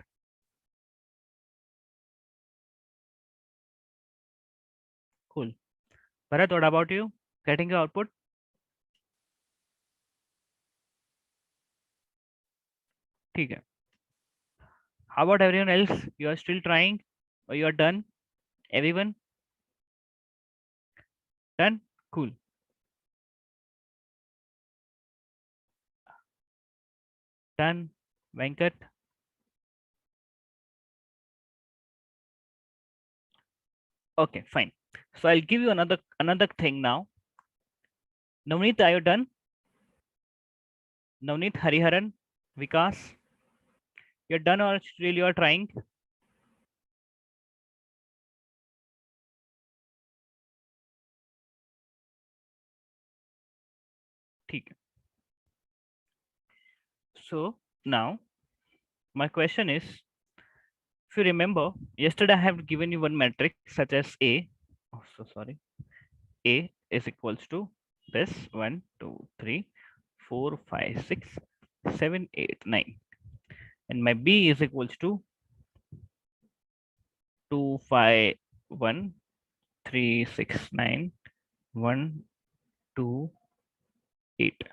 Cool. Bharat, what about you? Getting your output? ठीक है. How about everyone else? You are still trying or you are done? Everyone done? Cool. Done. Venkat. Okay, fine. So I'll give you another thing now. Navneet, are you done? Navneet, Hariharan, Vikas, you're done or still you are trying? ठीक है. So now my question is, if you remember, yesterday I have given you one metric such as A. Oh, so sorry. A is equals to this 1, 2, 3, 4, 5, 6, 7, 8, 9. And my B is equals to 2, 5, 1, 3, 6, 9, 1, 2, 8.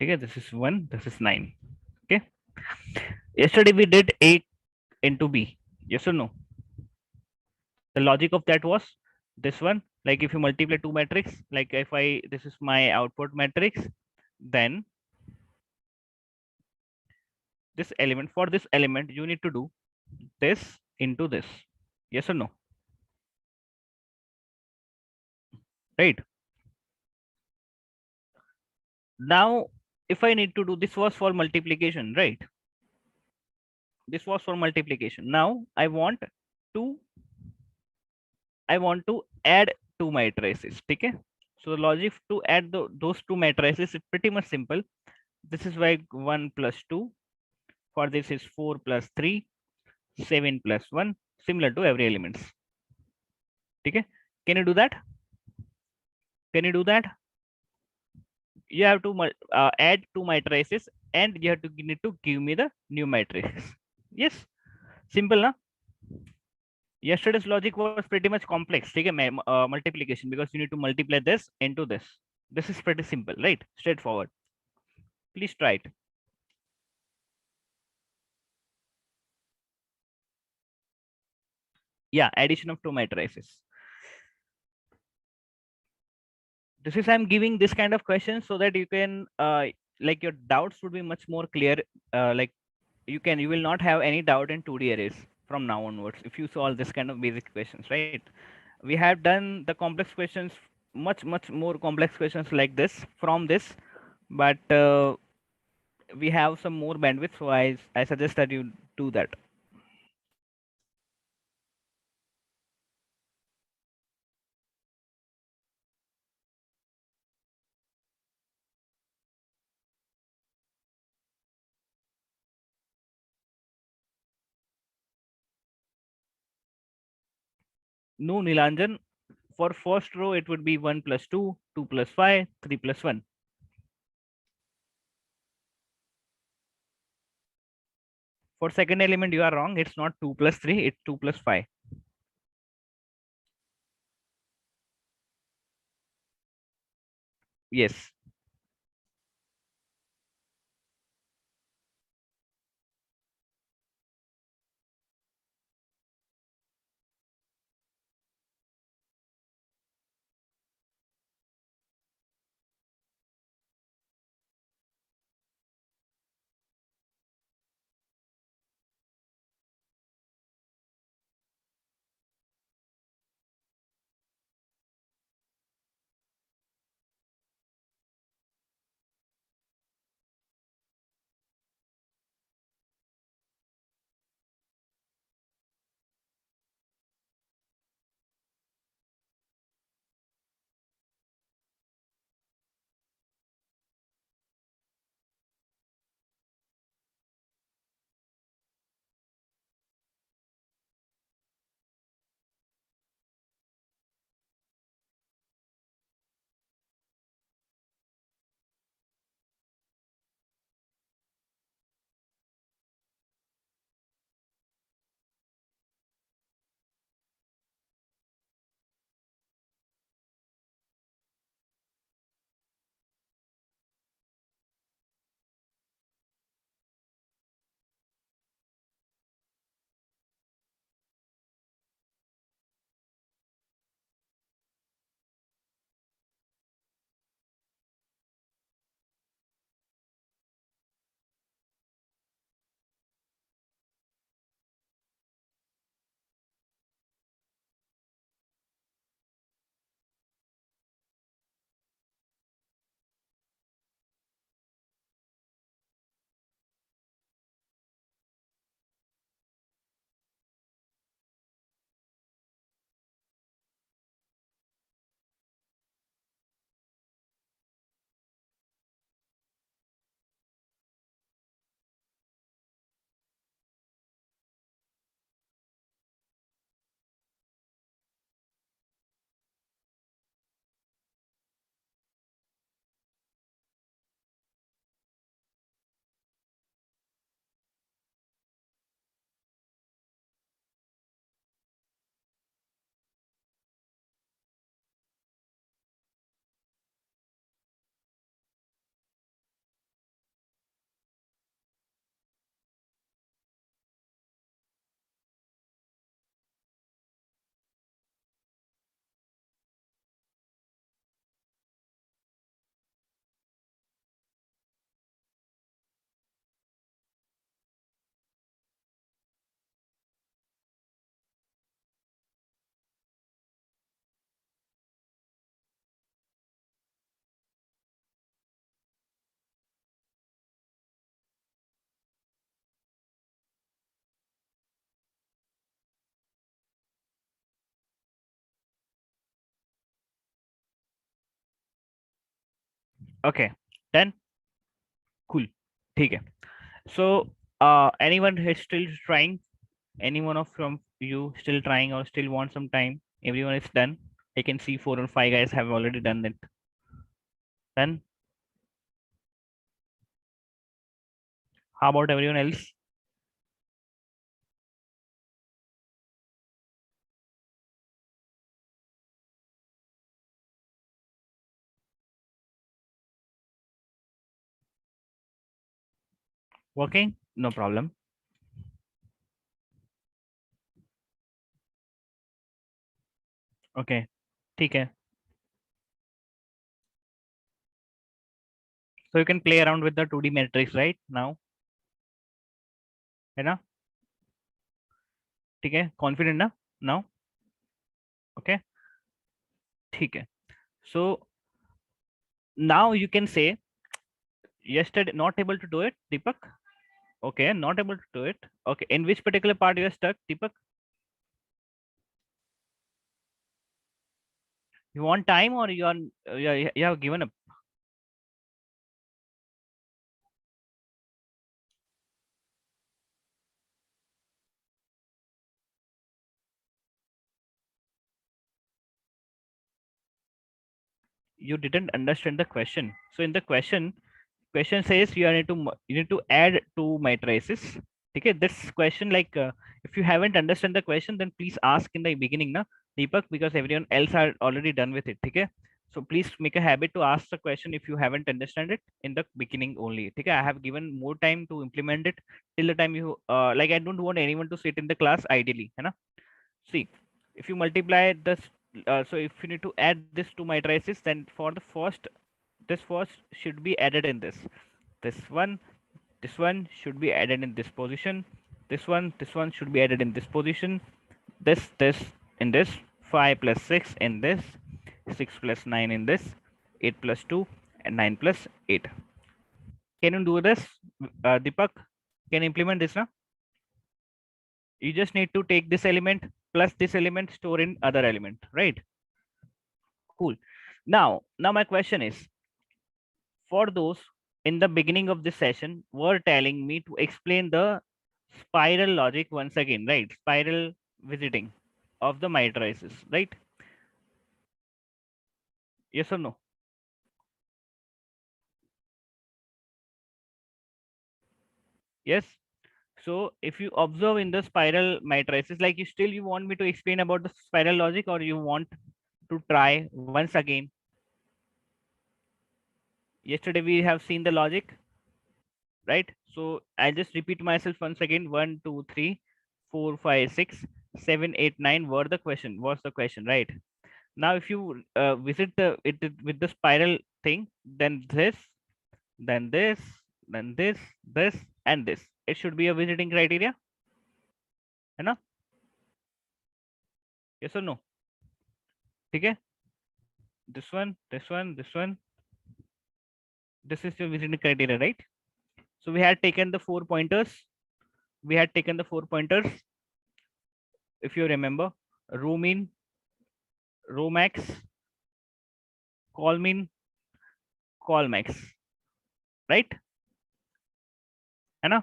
Okay, this is 1, this is 9. Okay. Yesterday we did A into B. Yes or no? The logic of that was this one. Like if you multiply two matrix, like if I this is my output matrix, then this element for this element you need to do this into this. Yes or no? Right. Now, if I need to do this was for multiplication, right? This was for multiplication. Now to I want to add two matrices. Okay. So the logic to add those two matrices is pretty much simple. This is why 1 plus 2. For this is 4 plus 3, 7 plus 1, similar to every elements. Okay. Can you do that? Can you do that? You have to add two matrices and you need to give me the new matrix. Yes. Simple, na? Yesterday's logic was pretty much complex. Take a multiplication because you need to multiply this into this. This is pretty simple, right? Straightforward. Please try it. Yeah, addition of two matrices. This is I'm giving this kind of questions so that you can like your doubts would be much more clear. Like you will not have any doubt in 2D arrays from now onwards if you solve this kind of basic questions, right? We have done the complex questions, much more complex questions like this from this, but we have some more bandwidth, so I suggest that you do that. No, Nilanjan, for first row it would be 1 plus 2, 2 plus 5, 3 plus 1. For second element you are wrong, it's not 2 plus 3, it's 2 plus 5. Yes. Okay, done. Cool. ठीक है. So anyone who's still trying, anyone of from you still trying or still want some time? Everyone is done. I can see 4 or 5 guys have already done it. Done. How about everyone else? Working? No problem. Okay. ठीक है. So you can play around with the 2D matrix right now. है ना? ठीक है. Confident ना? Now. Okay. ठीक है. So now you can say yesterday not able to do it, Deepak. Okay, not able to do it. Okay, in which particular part you are stuck, Deepak? You want time or you are you have given up? You didn't understand the question. So in the question says you need to add two matrices. Okay, this question like if you haven't understand the question, then please ask in the beginning, na Deepak, because everyone else are already done with it. Okay, so please make a habit to ask the question if you haven't understand it in the beginning only. Okay, I have given more time to implement it till the time you like I don't want anyone to sit in the class ideally, है ना? See, if you multiply this, so if you need to add this two matrices, then for the first, this first should be added in this. This one should be added in this position. This one should be added in this position. This in this. 5 plus 6 in this. 6 plus 9 in this. 8 plus 2 and 9 plus 8. Can you do this, Deepak? Can you implement this now? You just need to take this element plus this element, store in other element, right? Cool. Now my question is, for those in the beginning of this session were telling me to explain the spiral logic once again, right? Spiral visiting of the matrices, right? Yes or no? Yes. So if you observe in the spiral matrices, like you want me to explain about the spiral logic, or you want to try once again? Yesterday we have seen the logic, right? So I'll just repeat myself once again. 1, 2, 3, 4, 5, 6, 7, 8, 9 were the question, was the question, right? Now if you visit with the spiral thing, then then this, then this, and this, it should be a visiting criteria, है ना? Yes or no? ठीक है? This one, this is your visiting criteria, right? So we had taken the 4 pointers. We had taken the 4 pointers, if you remember: row mean, row max, call mean, call max, right? है ना?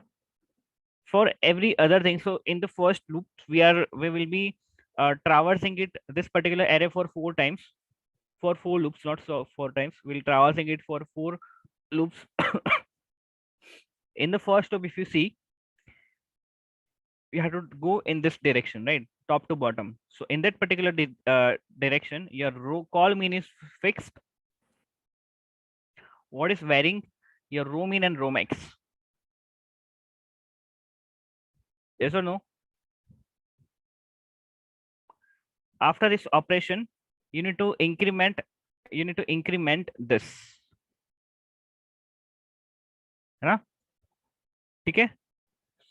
For every other thing, so in the first loop we will be traversing it, this particular array, for 4 times, for 4 loops, not so 4 times. We'll traversing it for 4 loops. In the first loop, if you see, you have to go in this direction, right? Top to bottom. So in that particular direction, your row call mean is fixed. What is varying? Your row mean and row max. Yes or no? After this operation, you need to increment this, है ना? ठीक है?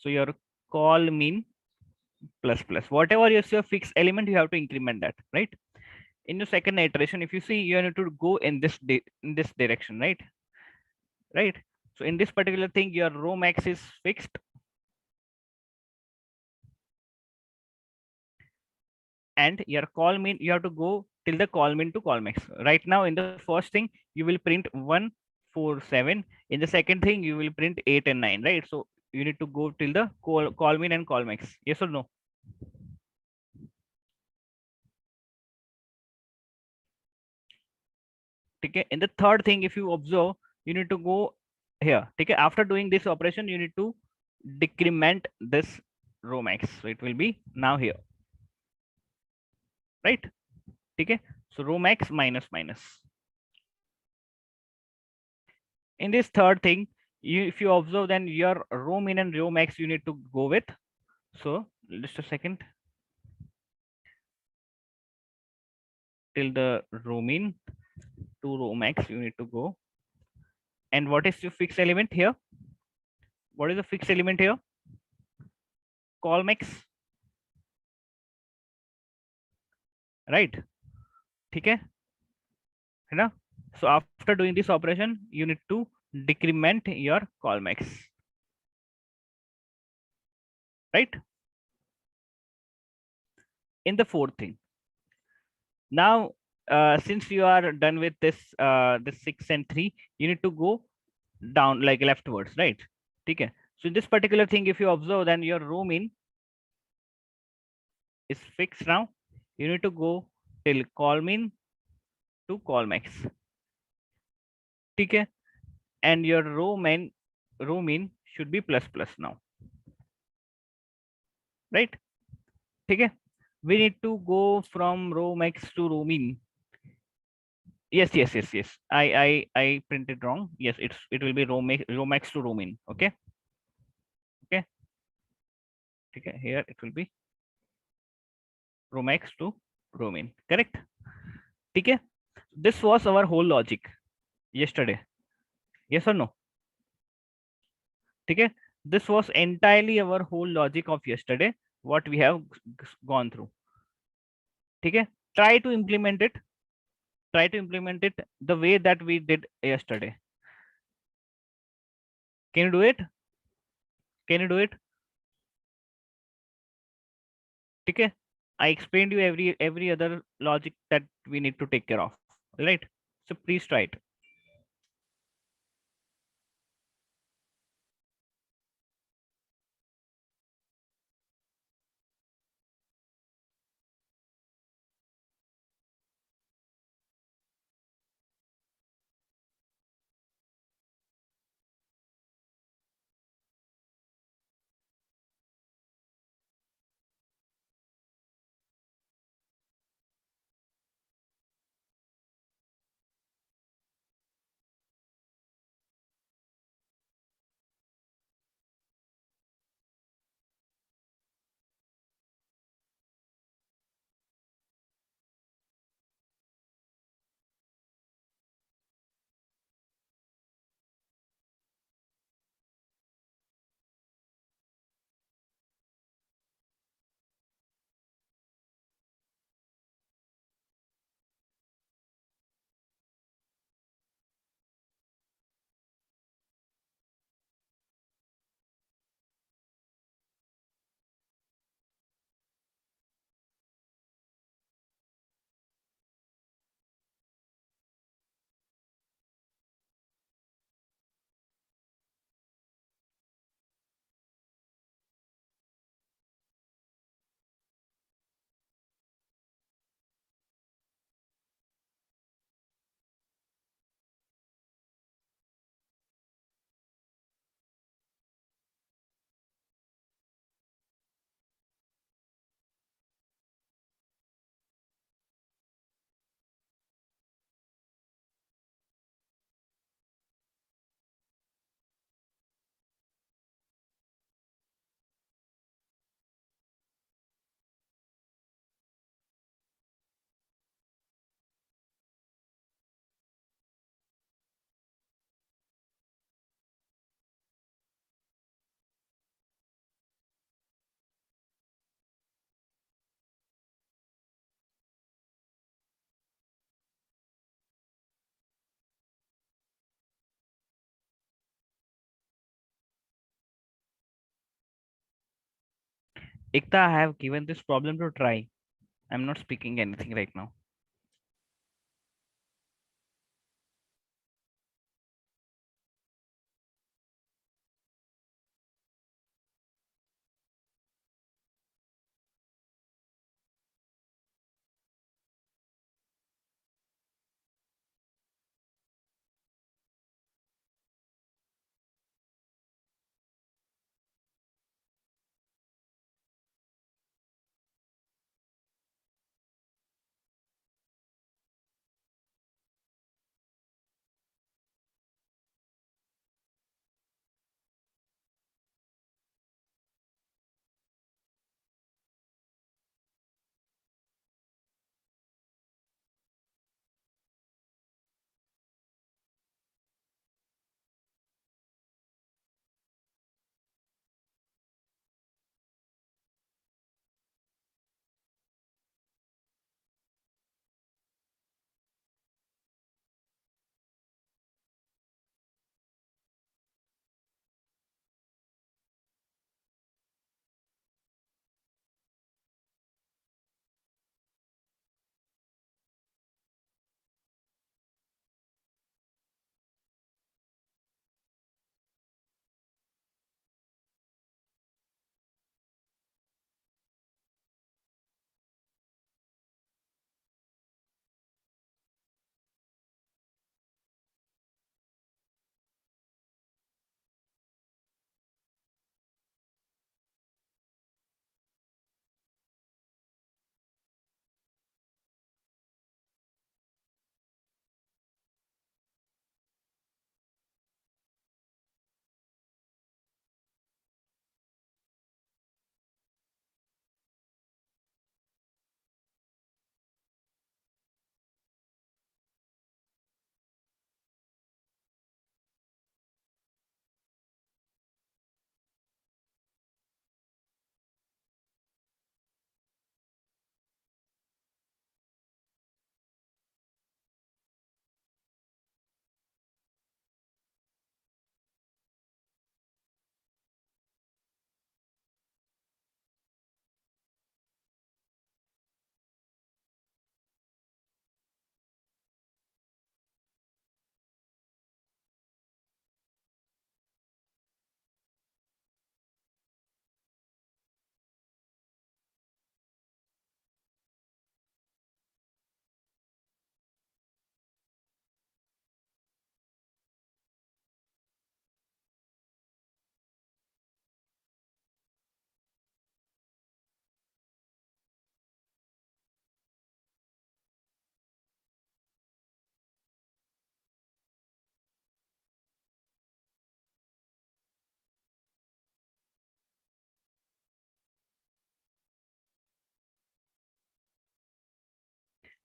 So your call mean plus plus, whatever is your fixed element, you have to increment that, right? In your second iteration, if you see, you need to go in in this direction, right? Right. So in this particular thing, your row max is fixed, and your call mean, you have to go till the call mean to call max. Right now, in the first thing, you will print 1 4, 7. In the second thing, you will print 8 and 9, right? So you need to go till the colmin and colmax. Yes or no? Okay. In the third thing, if you observe, you need to go here. Okay. After doing this operation, you need to decrement this row max. So it will be now here, right? Okay. So row max minus minus. In this third thing, if you observe, then your row min and row max you need to go with. So just a second, till the row min to row max you need to go. And what is your fixed element here? What is the fixed element here? Colmax, right? Okay, है ना? So after doing this operation, you need to decrement your Colmax, right? In the fourth thing, now since you are done with this 6 and 3, you need to go down like leftwards, right? Okay. So in this particular thing, if you observe, then your row mean is fixed now. You need to go till colmin to colmax. Okay. And your row mean should be plus plus now, right? Okay. We need to go from row max to row mean. Yes. I printed wrong. Yes, it will be row max to row mean. Okay. Okay. Okay. Here it will be row max to row mean. Correct. Okay. This was our whole logic yesterday. Yes or no? Okay. This was entirely our whole logic of yesterday. What we have gone through. Okay. Try to implement it. Try to implement it the way that we did yesterday. Can you do it? Can you do it? Okay. I explained you every other logic that we need to take care of, right? So please try it. Ekta, I have given this problem to try. I'm not speaking anything right now.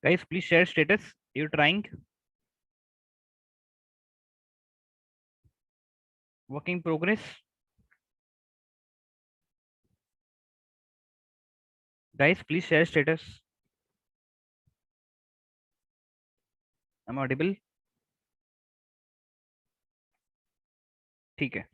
Guys, please share status. You're trying. Work in progress. Guys, please share status. I'm audible. ठीक है.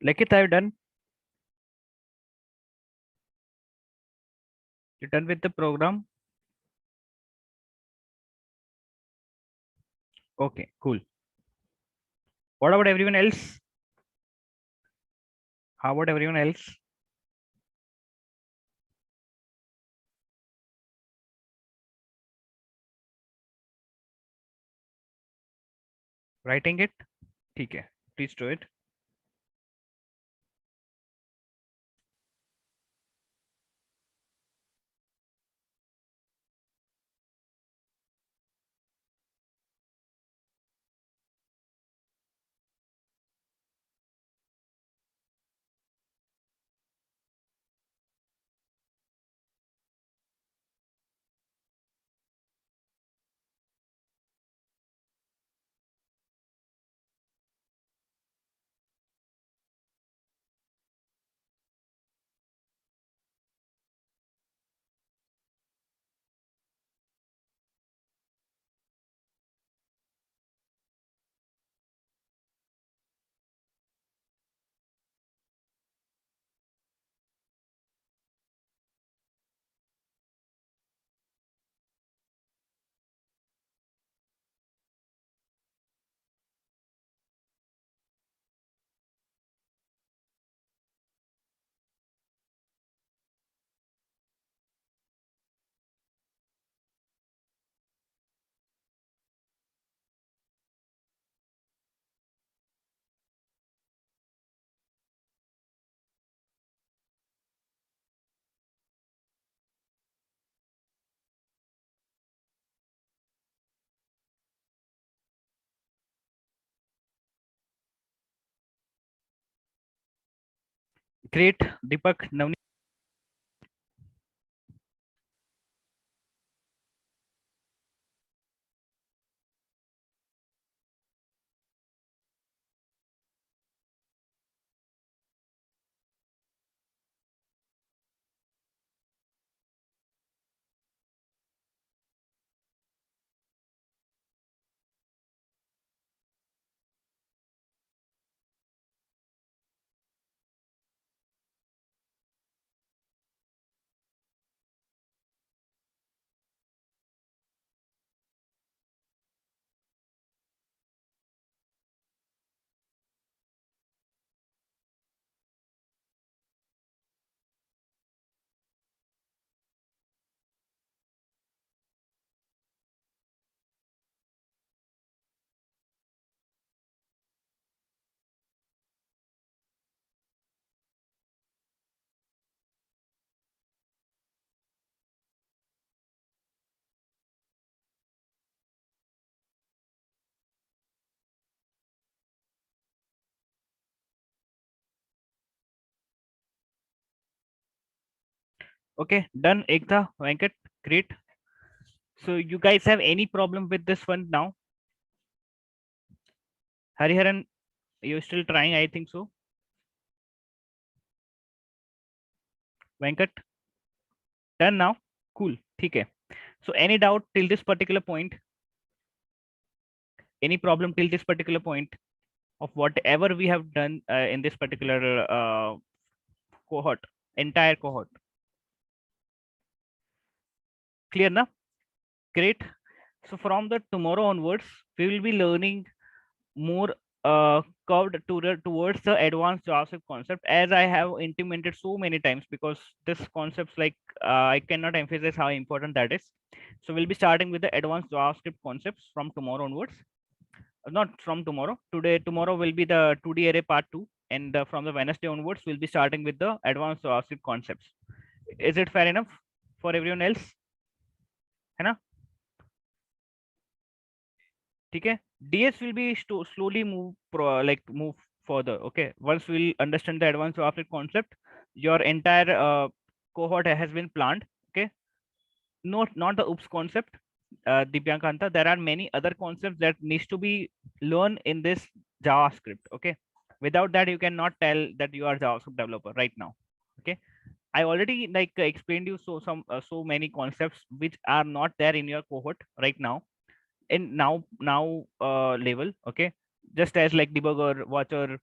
Lekit, I've done. You done with the program? Okay, cool. What about everyone else? How about everyone else? Writing it? ठीक है. Please do it. Great, Deepak, Navneet. Okay, done, Ekta, Venkat. Great. So you guys have any problem with this one now? Hariharan, you're still trying, I think so. Venkat, done now? Cool. Okay. So any doubt till this particular point? Any problem till this particular point of whatever we have done in this particular cohort, entire cohort? Clear now? Great. So from the tomorrow onwards, we will be learning more curved towards the advanced JavaScript concept, as I have intimated so many times, because this concepts like I cannot emphasize how important that is. So we'll be starting with the advanced JavaScript concepts from tomorrow onwards. Not from tomorrow. Tomorrow will be the 2D array part 2, and from the Wednesday onwards, we'll be starting with the advanced JavaScript concepts. Is it fair enough for everyone else? है ना? ठीक है. DS will be slowly move further. Okay, once we'll understand the advanced JavaScript concept, your entire cohort has been planned. Okay, not the oops concept, Divyankanta. There are many other concepts that needs to be learned in this JavaScript. Okay, without that you cannot tell that you are JavaScript developer right now. Okay, I already explained you so many concepts which are not there in your cohort right now, in now level. Okay, just as like debugger, watcher,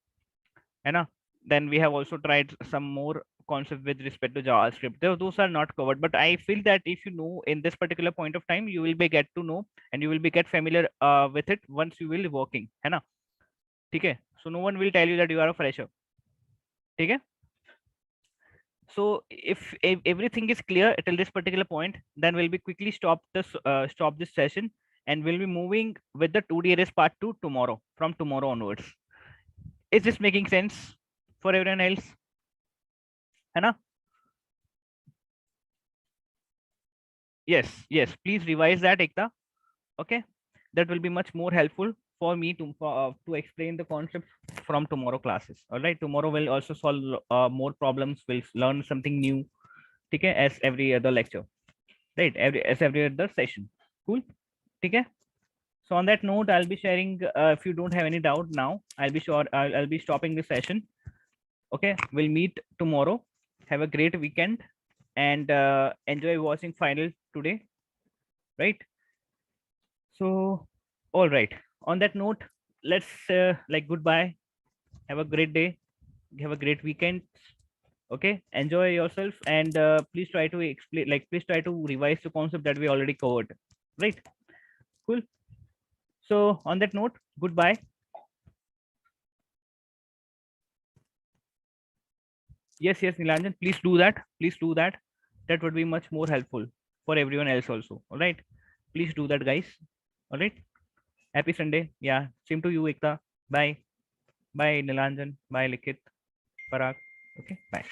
you know. Then we have also tried some more concept with respect to JavaScript. Those are not covered, but I feel that if you know in this particular point of time, you will be get to know, and you will be get familiar with it once you will be working, है ना? ठीक है? So no one will tell you that you are a fresher. ठीक है? So if everything is clear till this particular point, then we'll be quickly stop this session, and we'll be moving with the 2D arrays part 2 tomorrow, from tomorrow onwards. Is this making sense for everyone else? है ना? Yes, please revise that, Ekta. Okay, that will be much more helpful for me to explain the concepts from tomorrow classes. All right, tomorrow we'll also solve more problems. We'll learn something new. Okay, as every other lecture, right? Every other session. Cool. Okay. So on that note, I'll be sharing. If you don't have any doubt now, I'll be stopping the session. Okay, we'll meet tomorrow. Have a great weekend, and enjoy watching final today. Right. So, all right. On that note, let's goodbye. Have a great day. Have a great weekend. Okay. Enjoy yourself, and please try to explain. Please try to revise the concept that we already covered. Right. Cool. So on that note, goodbye. Yes, Nilanjan, please do that. Please do that. That would be much more helpful for everyone else also. All right. Please do that, guys. All right. Happy Sunday. Yeah. Same to you, Ekta. Bye. Bye, Nilanjan. Bye, Likit. Parag. Okay. Bye.